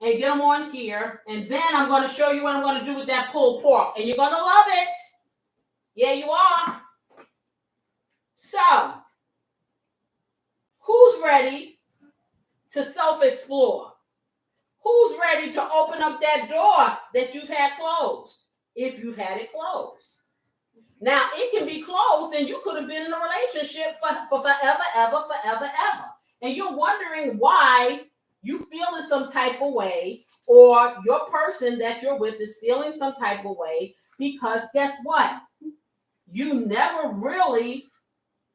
and get them on here. And then I'm going to show you what I'm going to do with that pulled pork. And you're going to love it. Yeah, you are. So, who's ready to self-explore? Who's ready to open up that door that you've had closed? If you've had it closed. Now, it can be closed and you could have been in a relationship for forever, ever. And you're wondering why you feel in some type of way, or your person that you're with is feeling some type of way, because guess what? You never really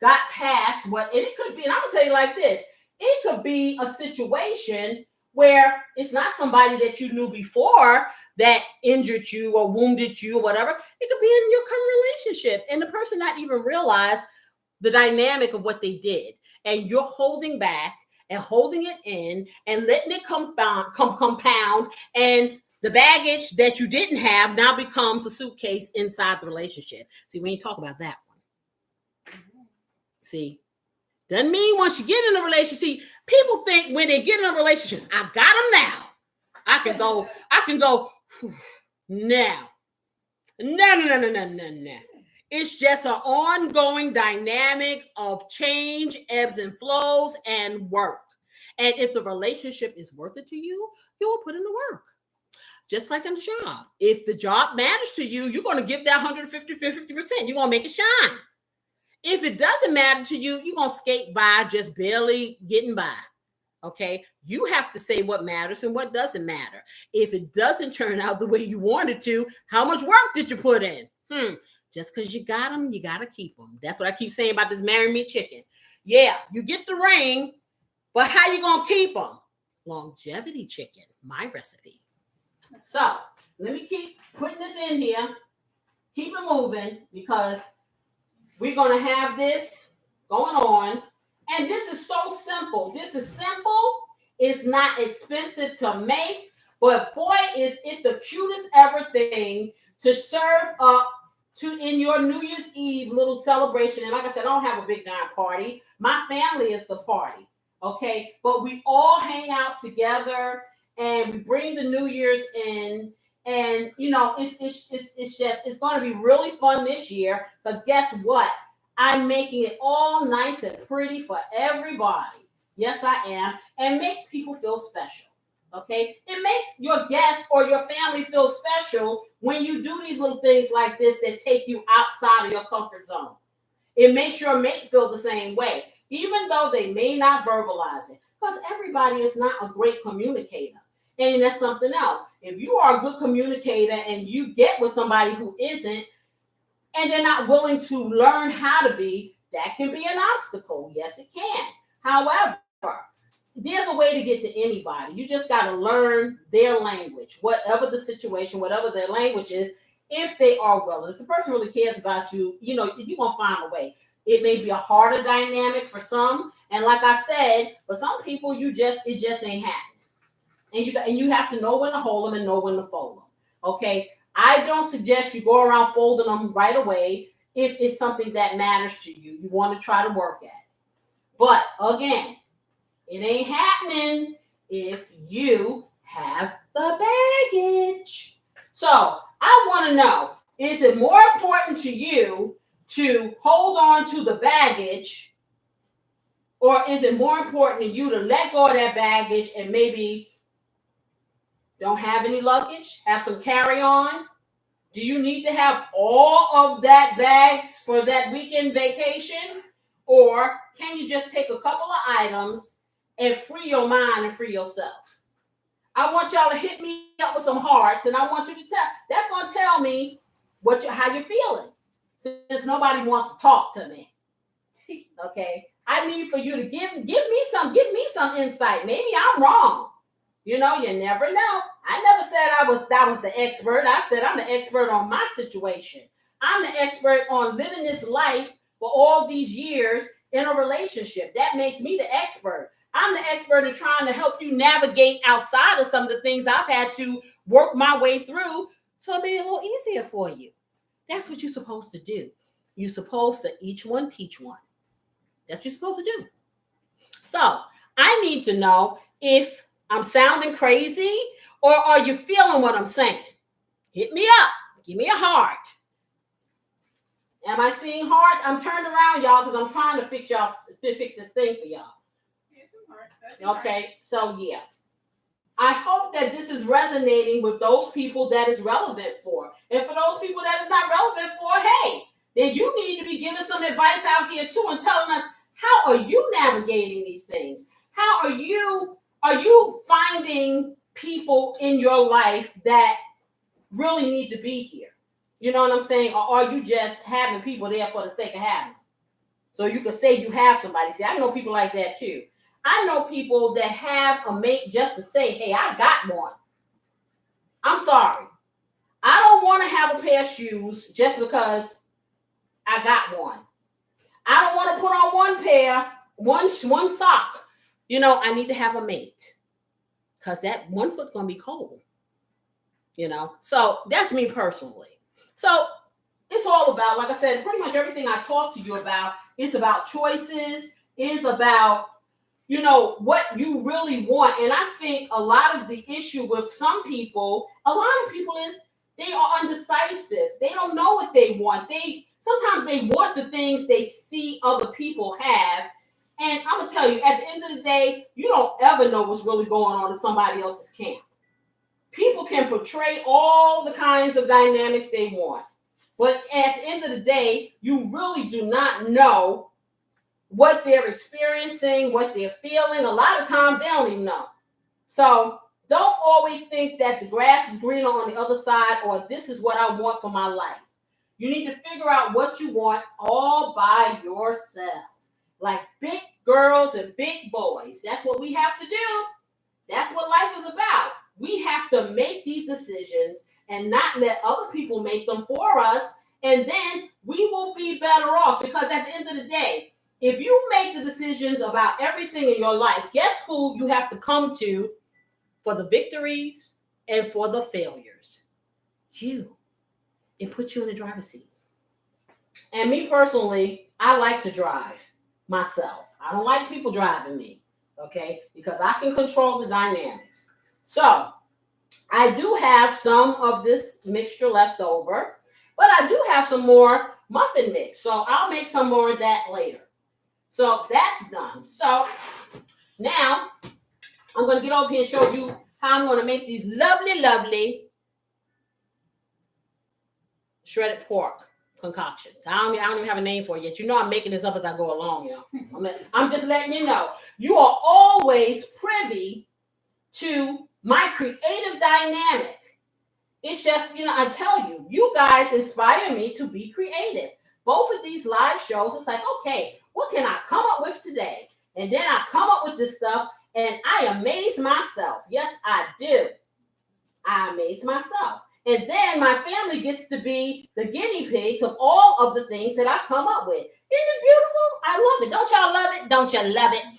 got past what, and it could be, and I'm going to tell you like this, it could be a situation where it's not somebody that you knew before that injured you or wounded you or whatever. It could be in your current relationship and the person not even realize the dynamic of what they did. And you're holding back and holding it in and letting it compound. And the baggage that you didn't have now becomes a suitcase inside the relationship. See, we ain't talk about that one. See? Doesn't mean once you get in a relationship. See, people think when they get in a relationship, I got them now. I can go now. No. It's just an ongoing dynamic of change, ebbs and flows, and work. And if the relationship is worth it to you, you will put in the work. Just like in a job. If the job matters to you, you're going to give that 50%. You're going to make it shine. If it doesn't matter to you, you're going to skate by, just barely getting by. Okay? You have to say what matters and what doesn't matter. If it doesn't turn out the way you wanted to, how much work did you put in? Just because you got them, you got to keep them. That's what I keep saying about this marry me chicken. Yeah, you get the ring, but how you going to keep them? Longevity chicken, my recipe. So let me keep putting this in here. Keep it moving, because we're going to have this going on. And this is so simple. This is simple. It's not expensive to make. But boy, is it the cutest ever thing to serve up to in your New Year's Eve little celebration. And like I said, I don't have a big giant party. My family is the party. Okay? But we all hang out together and we bring the New Year's in. And, you know, it's going to be really fun this year, because guess what? I'm making it all nice and pretty for everybody. Yes, I am. And make people feel special. Okay? It makes your guests or your family feel special when you do these little things like this that take you outside of your comfort zone. It makes your mate feel the same way, even though they may not verbalize it, because everybody is not a great communicator. And that's something else. If you are a good communicator and you get with somebody who isn't, and they're not willing to learn how to be, that can be an obstacle. Yes, it can. However, there's a way to get to anybody. You just got to learn their language, whatever the situation, whatever their language is, if they are willing. If the person really cares about you, you know, you're going to find a way. It may be a harder dynamic for some. And like I said, for some people, it just ain't happening. And you have to know when to hold them and know when to fold them. Okay? I don't suggest you go around folding them right away if it's something that matters to you. You want to try to work at it. But again, it ain't happening if you have the baggage. So I want to know, is it more important to you to hold on to the baggage Or is it more important to you to let go of that baggage and maybe don't have any luggage, have some carry-on? Do you need to have all of that bags for that weekend vacation? Or can you just take a couple of items and free your mind and free yourself? I want y'all to hit me up with some hearts, and I want you to tell. That's going to tell me how you're feeling. Since nobody wants to talk to me, okay, I need for you to give me some insight. Maybe I'm wrong. You know, you never know. I never said I was the expert. I said I'm the expert on my situation. I'm the expert on living this life for all these years in a relationship. That makes me the expert. I'm the expert in trying to help you navigate outside of some of the things I've had to work my way through, so it'll be a little easier for you. That's what you're supposed to do. You're supposed to each one teach one. That's what you're supposed to do. So I need to know if I'm sounding crazy or are you feeling what I'm saying? Hit me up. Give me a heart. Am I seeing hearts? I'm turned around, y'all, because I'm trying to fix this thing for y'all. Okay, so yeah. I hope that this is resonating with those people that is relevant for. And for those people that is not relevant for, hey, then you need to be giving some advice out here too and telling us, how are you navigating these things? How are you finding people in your life that really need to be here? You know what I'm saying? Or are you just having people there for the sake of having them? So you can say you have somebody. See, I know people like that too. I know people that have a mate just to say, hey, I got one. I'm sorry. I don't want to have a pair of shoes just because I got one. I don't want to put on one pair, one sock. You know, I need to have a mate because that one foot's going to be cold. You know, so that's me personally. So it's all about, like I said, pretty much everything I talk to you about is about choices, is about, you know, what you really want. And I think a lot of the issue with some people, a lot of people is they are undecisive. They don't know what they want. Sometimes they want the things they see other people have. And I'm going to tell you, at the end of the day, you don't ever know what's really going on in somebody else's camp. People can portray all the kinds of dynamics they want. But at the end of the day, you really do not know what they're experiencing, what they're feeling. A lot of times they don't even know. So don't always think that the grass is greener on the other side or this is what I want for my life. You need to figure out what you want all by yourself. Like big girls and big boys. That's what we have to do. That's what life is about. We have to make these decisions and not let other people make them for us. And then we will be better off, because at the end of the day, if you make the decisions about everything in your life, guess who you have to come to for the victories and for the failures? You. It puts you in the driver's seat. And me personally, I like to drive myself. I don't like people driving me, okay? Because I can control the dynamics. So I do have some of this mixture left over, but I do have some more muffin mix. So I'll make some more of that later. So that's done. So now I'm going to get over here and show you how I'm going to make these lovely shredded pork concoctions. I don't even have a name for it yet. You know I'm making this up as I go along, I'm just letting you know. You are always privy to my creative dynamic. It's just, I tell you, you guys inspire me to be creative. Both of these live shows, it's like, okay, what can I come up with today? And then I come up with this stuff and I amaze myself. Yes, I do. I amaze myself. And then my family gets to be the guinea pigs of all of the things that I come up with. Isn't it beautiful? I love it. Don't y'all love it? Don't you love it?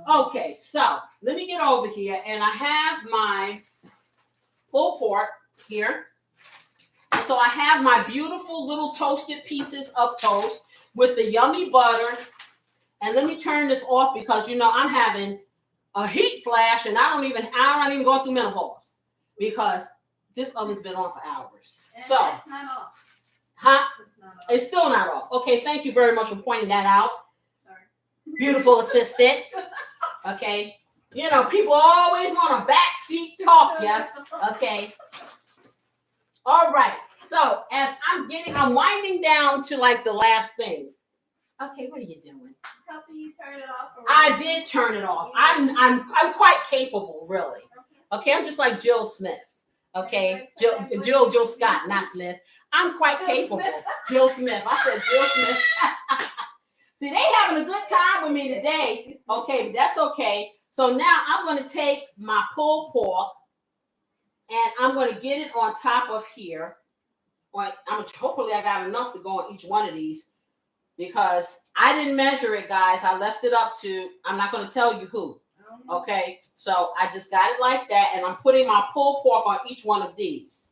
Okay, so let me get over here, and I have my pulled pork here. And so I have my beautiful little toasted pieces of toast with the yummy butter. And let me turn this off because, I'm having a heat flash, and I'm not even going through menopause because this oven's been on for hours. And so it's not off. Huh? It's not off. It's still not off. Okay, thank you very much for pointing that out. Sorry. beautiful assistant. Okay. You know, people always want a backseat talk, yeah. Okay. All right. So as I'm winding down to like the last things. Okay, what are you doing? Helping you turn it off. I did turn it off. I'm quite capable, really. Okay, I'm just like Jill Smith. Okay, Jill Scott, not Smith. I'm quite capable. Jill Smith. I said Jill Smith. See, they having a good time with me today. Okay, but that's okay. So now I'm going to take my pulled pork and I'm going to get it on top of here. Hopefully I got enough to go on each one of these because I didn't measure it, guys. I left it up to, I'm not going to tell you who. Okay, so I just got it like that, and I'm putting my pulled pork on each one of these.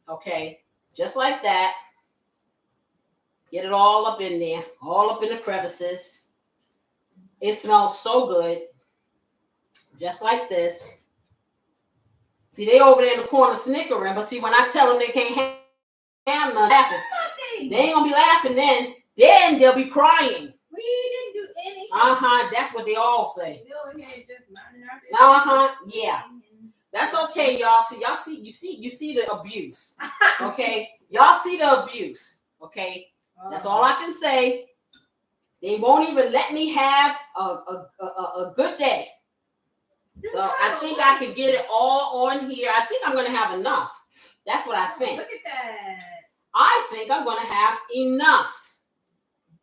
Okay, just like that. Get it all up in there, all up in the crevices. It smells so good. Just like this. See, they over there in the corner snickering, but see, when I tell them they can't have none laughing, they ain't gonna be laughing then they'll be crying. We didn't do anything. That's what they all say. Yeah. That's okay, y'all. So you see the abuse. Okay? Y'all see the abuse. Okay? That's all I can say. They won't even let me have a good day. So I think I could get it all on here. I think I'm gonna have enough. That's what I think. Look at that. I think I'm gonna have enough.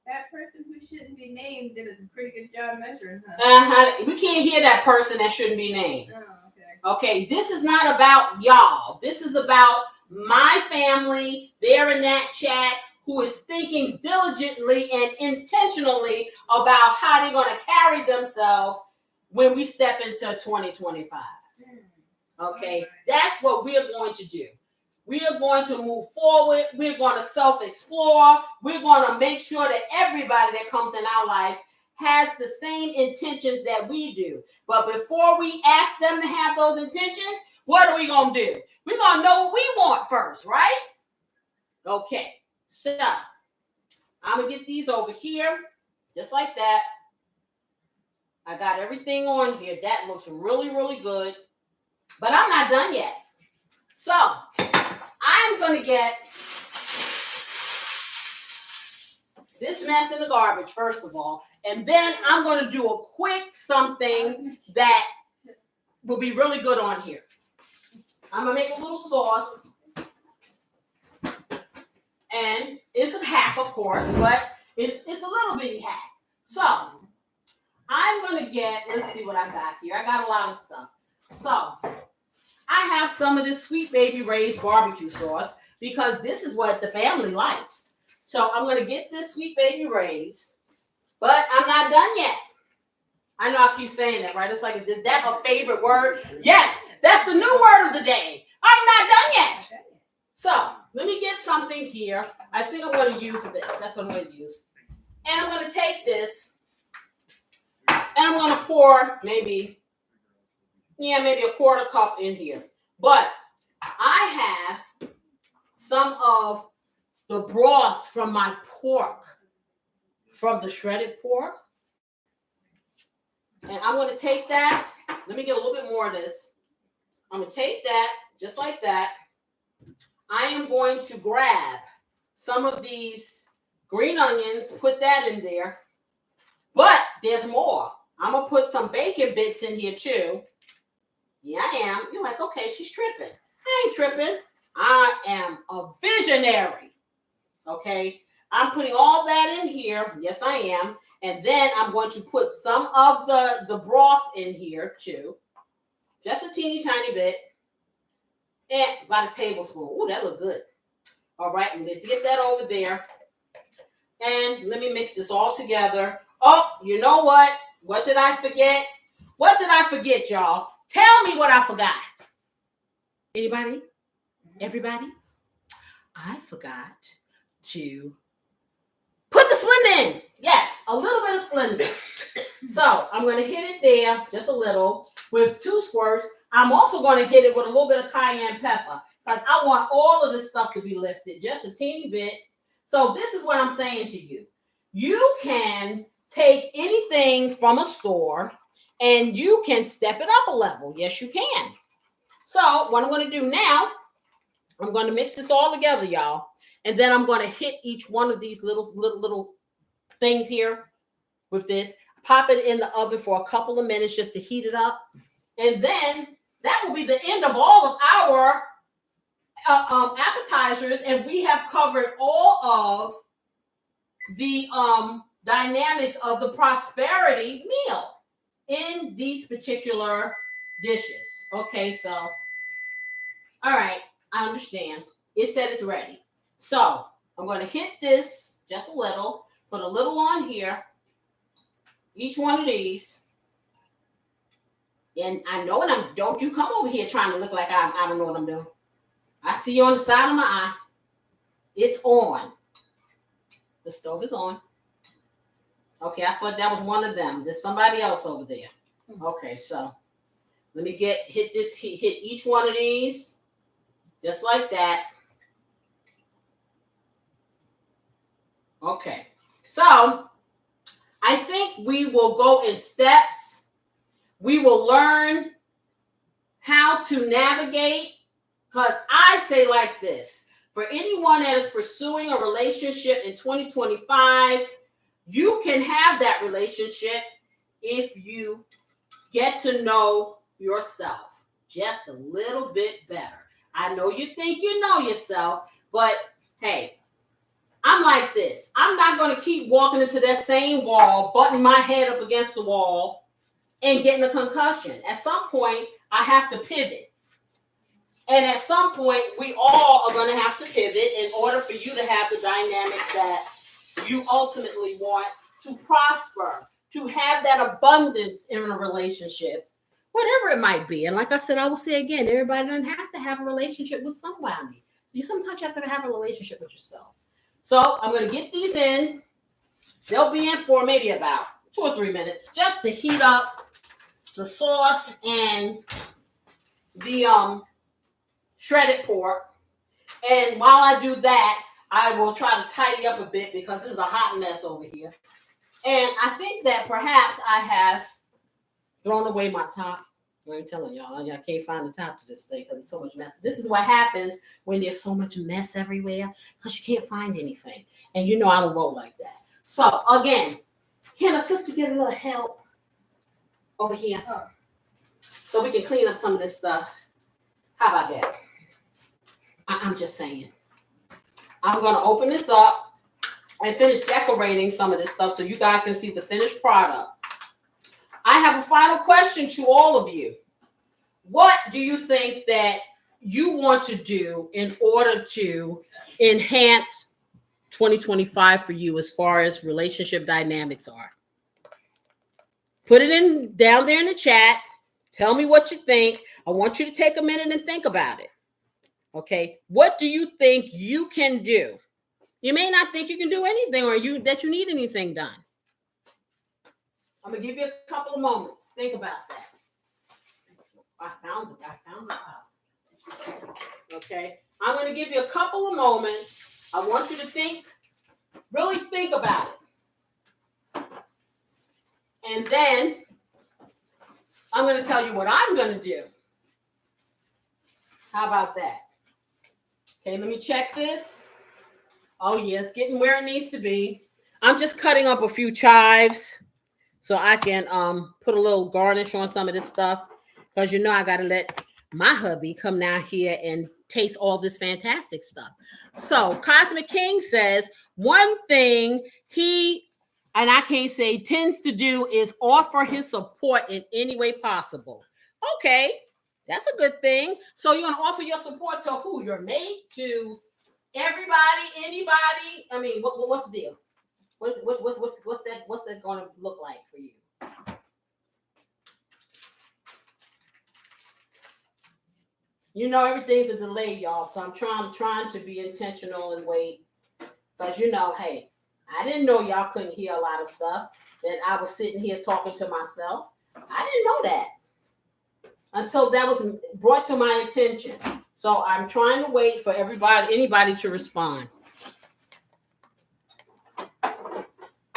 That person who shouldn't be named did a pretty good job measuring, huh? We can't hear that person that shouldn't be named. Oh, okay. Okay, this is not about y'all. This is about my family there in that chat who is thinking diligently and intentionally about how they're going to carry themselves when we step into 2025. Okay, that's what we're going to do. We are going to move forward. We're going to self-explore. We're going to make sure that everybody that comes in our life has the same intentions that we do. But before we ask them to have those intentions, what are we going to do? We're going to know what we want first, right? Okay, so I'm going to get these over here, just like that. I got everything on here. That looks really, really good. But I'm not done yet. So I'm going to get this mess in the garbage, first of all. And then I'm going to do a quick something that will be really good on here. I'm going to make a little sauce. And it's a hack, of course, but it's a little bitty hack. So I'm going to get, let's see what I got here. I got a lot of stuff. So I have some of this Sweet Baby Ray's barbecue sauce because this is what the family likes. So I'm going to get this Sweet Baby Ray's, but I'm not done yet. I know I keep saying that, right? It's like, is that a favorite word? Yes, that's the new word of the day. I'm not done yet. So let me get something here. I think I'm going to use this. That's what I'm going to use. And I'm going to take this and I'm going to pour maybe a quarter cup in here. But I have some of the broth from my pork, from the shredded pork. And I'm going to take that. Let me get a little bit more of this. I'm going to take that just like that. I am going to grab some of these green onions, put that in there. But there's more. I'm going to put some bacon bits in here too. Yeah, I am. You're like, okay, she's tripping. I ain't tripping. I am a visionary. Okay? I'm putting all that in here. Yes, I am. And then I'm going to put some of the broth in here too. Just a teeny tiny bit. And about a tablespoon. Ooh, that look good. All right, I'm going to get that over there. And let me mix this all together. Oh, you know what? What did I forget? What did I forget, y'all? Tell me what I forgot. Anybody? Everybody? I forgot to put the Splenda in. Yes, a little bit of Splenda. So I'm going to hit it there, just a little, with 2 squirts. I'm also going to hit it with a little bit of cayenne pepper because I want all of this stuff to be lifted, just a teeny bit. So this is what I'm saying to you. You can take anything from a store and you can step it up a level. Yes, you can. So what I'm going to do now, I'm going to mix this all together, y'all. And then I'm going to hit each one of these little things here with this. Pop it in the oven for a couple of minutes just to heat it up. And then that will be the end of all of our appetizers. And we have covered all of the dynamics of the prosperity meal in these particular dishes. Okay, so, all right, I understand. It said it's ready. So I'm going to hit this just a little, put a little on here, each one of these. And I know what I'm, don't you come over here trying to look like I don't know what I'm doing. I see you on the side of my eye. It's on. The stove is on. Okay, I thought that was one of them. There's somebody else over there. Okay, so let me hit each one of these just like that. Okay, so I think we will go in steps. We will learn how to navigate, because I say like this, for anyone that is pursuing a relationship in 2025, you can have that relationship if you get to know yourself just a little bit better. I know you think you know yourself, but hey, I'm like this. I'm not going to keep walking into that same wall, butting my head up against the wall and getting a concussion. At some point, I have to pivot. And at some point, we all are going to have to pivot in order for you to have the dynamics that you ultimately want to prosper, to have that abundance in a relationship, whatever it might be. And like I said, I will say again, everybody doesn't have to have a relationship with somebody. So you sometimes have to have a relationship with yourself. So I'm going to get these in. They'll be in for maybe about 2 or 3 minutes just to heat up the sauce and the shredded pork. And while I do that, I will try to tidy up a bit because this is a hot mess over here. And I think that perhaps I have thrown away my top. I'm telling y'all, I can't find the top to this thing because there's so much mess. This is what happens when there's so much mess everywhere because you can't find anything. And you know I don't roll like that. So again, can a sister get a little help over here so we can clean up some of this stuff? How about that? I'm just saying. I'm going to open this up and finish decorating some of this stuff so you guys can see the finished product. I have a final question to all of you. What do you think that you want to do in order to enhance 2025 for you as far as relationship dynamics are? Put it in down there in the chat. Tell me what you think. I want you to take a minute and think about it. Okay, what do you think you can do? You may not think you can do anything or that you need anything done. I'm gonna give you a couple of moments. Think about that. I found it. Okay, I'm gonna give you a couple of moments. I want you to really think about it. And then I'm gonna tell you what I'm gonna do. How about that? Okay, let me check this. Oh, yes, getting where it needs to be. I'm just cutting up a few chives so I can put a little garnish on some of this stuff because you know I got to let my hubby come down here and taste all this fantastic stuff. So Cosmic King says one thing he, and I can't say tends to do, is offer his support in any way possible. Okay. That's a good thing. So you're going to offer your support to who? Your mate? To everybody? Anybody? I mean, what's the deal? What's that going to look like for you? You know, everything's a delay, y'all. So I'm trying to be intentional and wait. But you know, hey, I didn't know y'all couldn't hear a lot of stuff. That I was sitting here talking to myself. I didn't know that until that was brought to my attention. So I'm trying to wait for anybody to respond.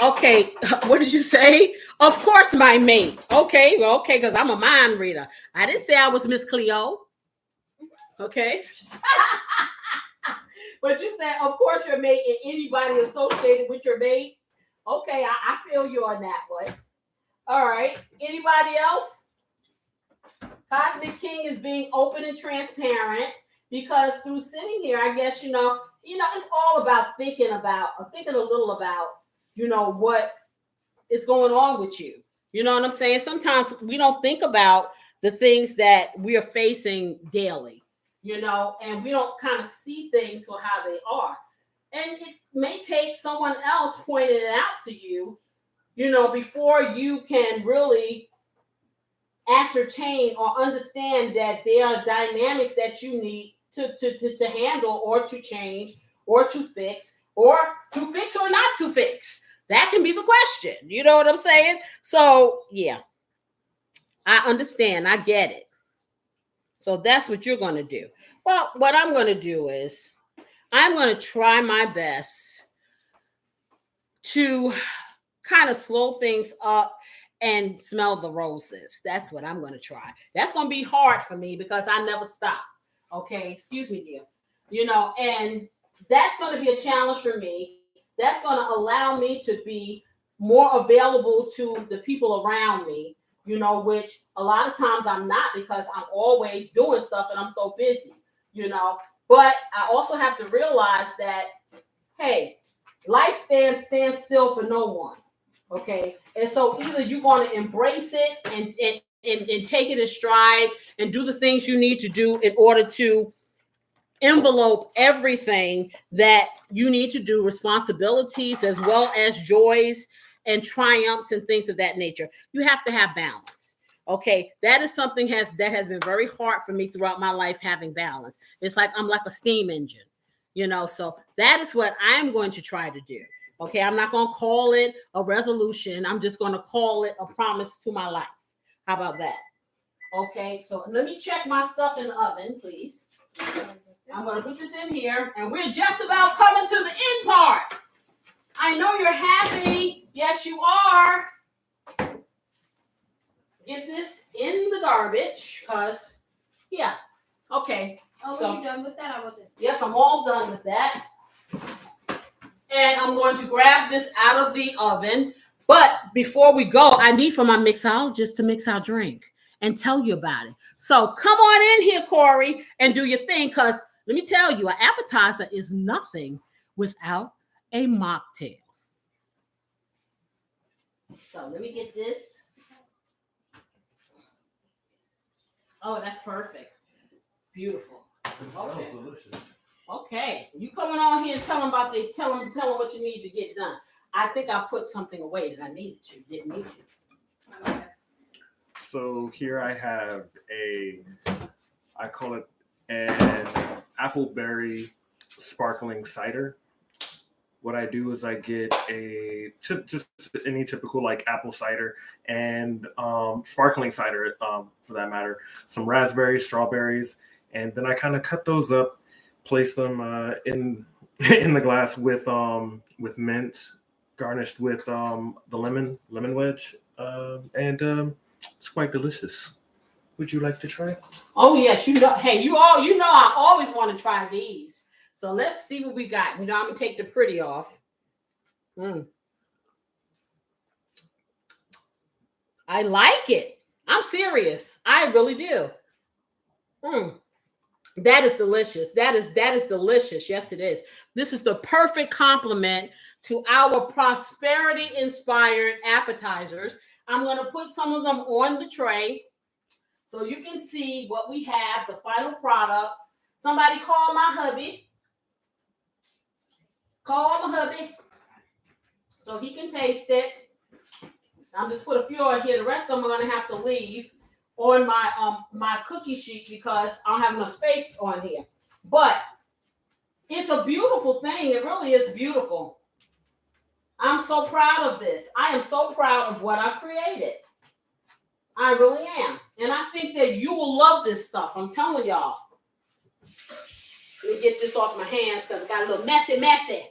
Okay, what did you say? Of course, my mate. Okay, well, okay, because I'm a mind reader. I didn't say I was Miss Cleo. Okay. But you said, of course, your mate and anybody associated with your mate. Okay, I feel you on that one. All right. Anybody else? Cosmic King is being open and transparent because through sitting here, I guess it's all about thinking a little about, what is going on with you. You know what I'm saying? Sometimes we don't think about the things that we are facing daily, and we don't kind of see things for how they are. And it may take someone else pointing it out to you, before you can really ascertain or understand that there are dynamics that you need to handle or to change or to fix or not to fix. That can be the question. You know what I'm saying? So, yeah, I understand. I get it. So that's what you're going to do. Well, what I'm going to do is I'm going to try my best to kind of slow things up and smell the roses. That's what I'm going to try. That's going to be hard for me because I never stop. Okay, excuse me, dear. And that's going to be a challenge for me. That's going to allow me to be more available to the people around me, which a lot of times I'm not because I'm always doing stuff and I'm so busy, But I also have to realize that, hey, life stands still for no one. Okay. And so either you're going to embrace it and take it in stride and do the things you need to do in order to envelope everything that you need to do, responsibilities as well as joys and triumphs and things of that nature. You have to have balance. Okay, that is something that has been very hard for me throughout my life, having balance. It's like I'm like a steam engine, so that is what I'm going to try to do. Okay, I'm not going to call it a resolution. I'm just going to call it a promise to my life. How about that? Okay, so let me check my stuff in the oven, please. I'm going to put this in here, and we're just about coming to the end part. I know you're happy. Yes, you are. Get this in the garbage, because, yeah. Okay. Oh, so, were you done with that? I wasn't. Yes, I'm all done with that. And I'm going to grab this out of the oven. But before we go, I need for my mixologist to mix our drink and tell you about it. So come on in here, Corey, and do your thing, because let me tell you, an appetizer is nothing without a mocktail. So let me get this. Oh, that's perfect. Beautiful. It smells delicious. Okay, you coming on here and tell them what you need to get done. I think I put something away that I needed to, didn't need to. Okay. So here I have I call it an appleberry sparkling cider. What I do is I get just any typical like apple cider and sparkling cider for that matter, some raspberries, strawberries, and then I kind of cut those up, place them in the glass with mint, garnished with the lemon wedge, and it's quite delicious. Would you like to try? Oh yes, hey, I always want to try these. So let's see what we got. I'm gonna take the pretty off. I like it. I'm serious. I really do. That is delicious. That is delicious. Yes, it is. This is the perfect complement to our prosperity-inspired appetizers. I'm going to put some of them on the tray so you can see what we have, the final product. Somebody call my hubby. Call my hubby so he can taste it. I'll just put a few on here. The rest of them are going to have to leave on my cookie sheet because I don't have enough space on here. But it's a beautiful thing. It really is beautiful. I'm so proud of this. I am so proud of what I created. I really am. And I think that you will love this stuff. I'm telling y'all. Let me get this off my hands because it got a little messy.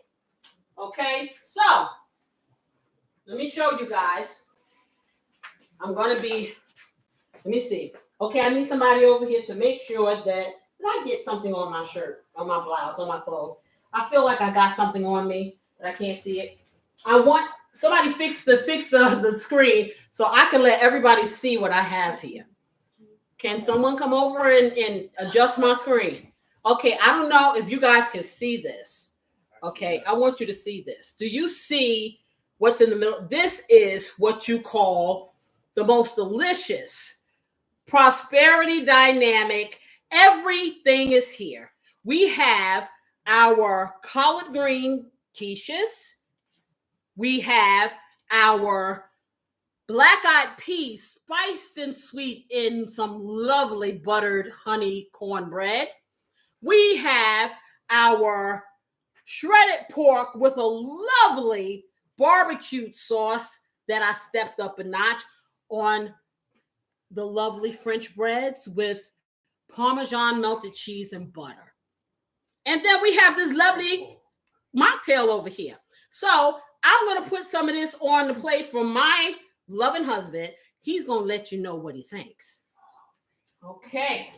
Okay, so Let me show you guys. I'm going to be, let me see. Okay, I need somebody over here to make sure that I get something on my shirt, on my blouse, on my clothes. I feel like I got something on me, but I can't see it. I want somebody fix the screen so I can let everybody see what I have here. Can someone come over and adjust my screen? Okay, I don't know if you guys can see this. Okay, I want you to see this. Do you see what's in the middle? This is what you call the most delicious prosperity dynamic. Everything is here. We have our collard green quiches. We have our black-eyed peas, spiced and sweet in some lovely buttered honey cornbread. We have our shredded pork with a lovely barbecue sauce that I stepped up a notch on the lovely French breads with Parmesan melted cheese and butter. And then we have this lovely mocktail over here. So I'm going to put some of this on the plate for my loving husband. He's going to let you know what he thinks. Okay.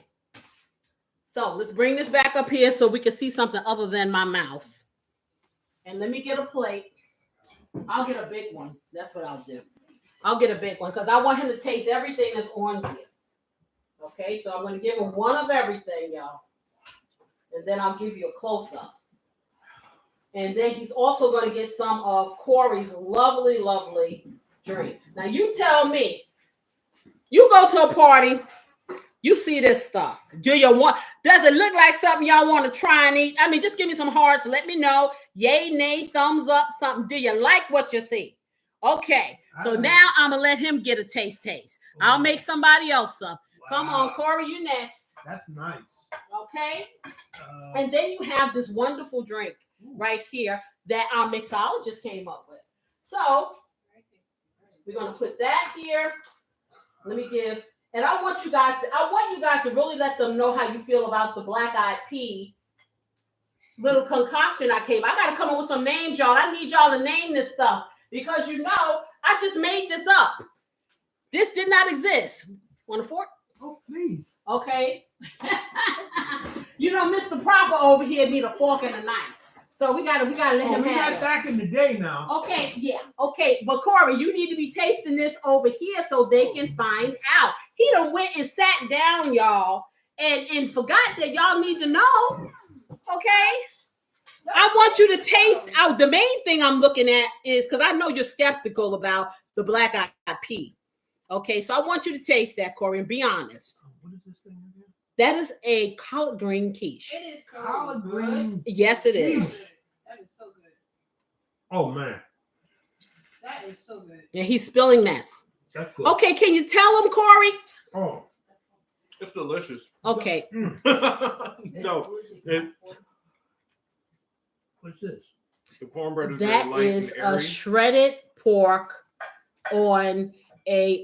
So let's bring this back up here so we can see something other than my mouth. And let me get a plate. I'll get a big one. That's what I'll do. I'll get a big one because I want him to taste everything that's on here. Okay, so I'm going to give him one of everything, y'all. And then I'll give you a close-up. And then he's also going to get some of Corey's lovely, lovely drink. Now, you tell me, you go to a party, you see this stuff. Does it look like something y'all want to try and eat? I mean, just give me some hearts. Let me know. Yay, nay, thumbs up, something. Do you like what you see? Okay, so now I'm going to let him get a taste. I'll make somebody else some. Wow. Come on, Corey, you next. That's nice. Okay. And then you have this wonderful drink right here that our mixologist came up with. So we're going to put that here. Let me give, and I want you guys to really let them know how you feel about the black-eyed pea little concoction I got to come up with some names, y'all. I need y'all to name this stuff because I just made this up. This did not exist. Want a fork? Oh, please. Okay. Mr. Proper over here need a fork and a knife. So we gotta let him have it. Back in the day now. Okay, yeah. Okay, but Corey, you need to be tasting this over here so they can find out. He done went and sat down, y'all, and forgot that y'all need to know. Okay? I want you to taste out. The main thing I'm looking at is because I know you're skeptical about the black-eyed pea. Okay, so I want you to taste that, Corey, and be honest. What is this thing again? That is a collard green quiche. It is Collard green. Yes, it is. That is so good. Oh, man. That is so good. And he's spilling mess. That's good. Okay, can you tell him, Corey? Oh. It's delicious. Okay. No. What's this? The cornbread is that very light is and airy. a shredded pork on a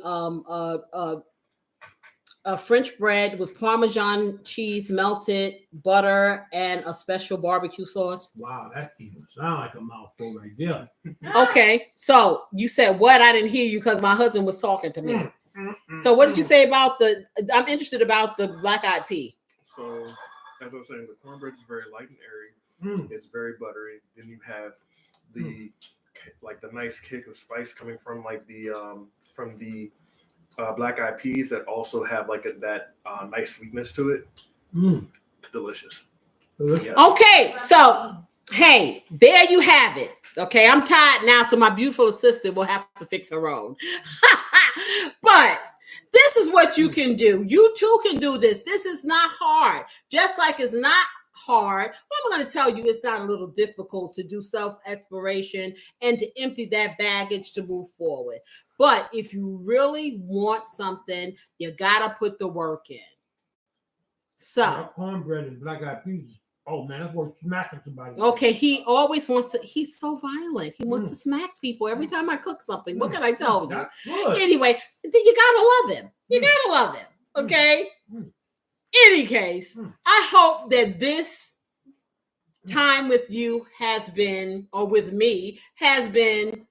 French bread with Parmesan cheese, melted butter, and a special barbecue sauce. Wow, that even sounds like a mouthful right there. Okay, so you said what? I didn't hear you because my husband was talking to me. So what did you say about I'm interested about the black-eyed pea. So, as I was saying, the cornbread is very light and airy. It's very buttery. Then you have the nice kick of spice coming from the black-eyed peas that also have that nice sweetness to it. It's delicious. Yes. Okay, so hey, there you have it. Okay, I'm tired now, so my beautiful assistant will have to fix her own. But this is what you can do. You too can do this. This is not hard. Just like it's not hard, I'm going to tell you it's not a little difficult to do self-exploration and to empty that baggage to move forward. But if you really want something, you got to put the work in. So that cornbread and black-eyed peas. Oh, man, that's worth smacking somebody. Okay, he always wants to, he's so violent. He wants to smack people every time I cook something. What can I tell you? Anyway, you got to love him. You got to love him. Okay? Any case, I hope that this time with you has been, or with me, has been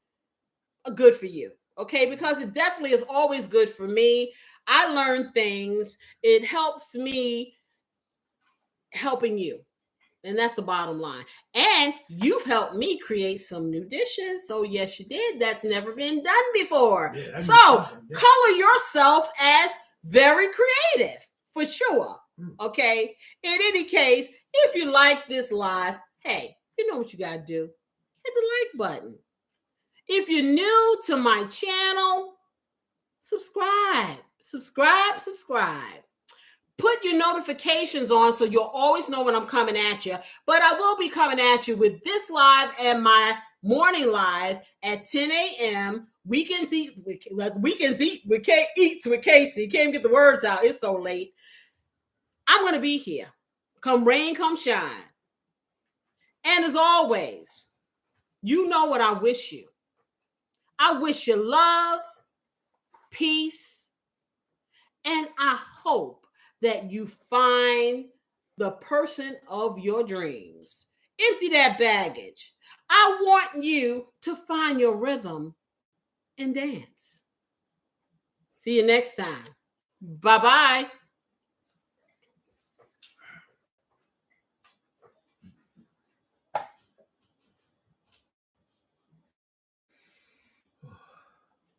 good for you. Okay, because it definitely is always good for me. I learn things. It helps me helping you. And that's the bottom line. And you've helped me create some new dishes. So yes, you did. That's never been done before. Yeah, So color yourself as very creative for sure. Okay. In any case, if you like this live, hey, you know what you got to do. Hit the like button. If you're new to my channel, subscribe. Put your notifications on so you'll always know when I'm coming at you. But I will be coming at you with this live and my morning live at 10 a.m. Weekends Eat with Eats with Casey. Can't even get the words out. It's so late. I'm going to be here. Come rain, come shine. And as always, you know what I wish you. I wish you love, peace, and I hope that you find the person of your dreams. Empty that baggage. I want you to find your rhythm and dance. See you next time. Bye-bye.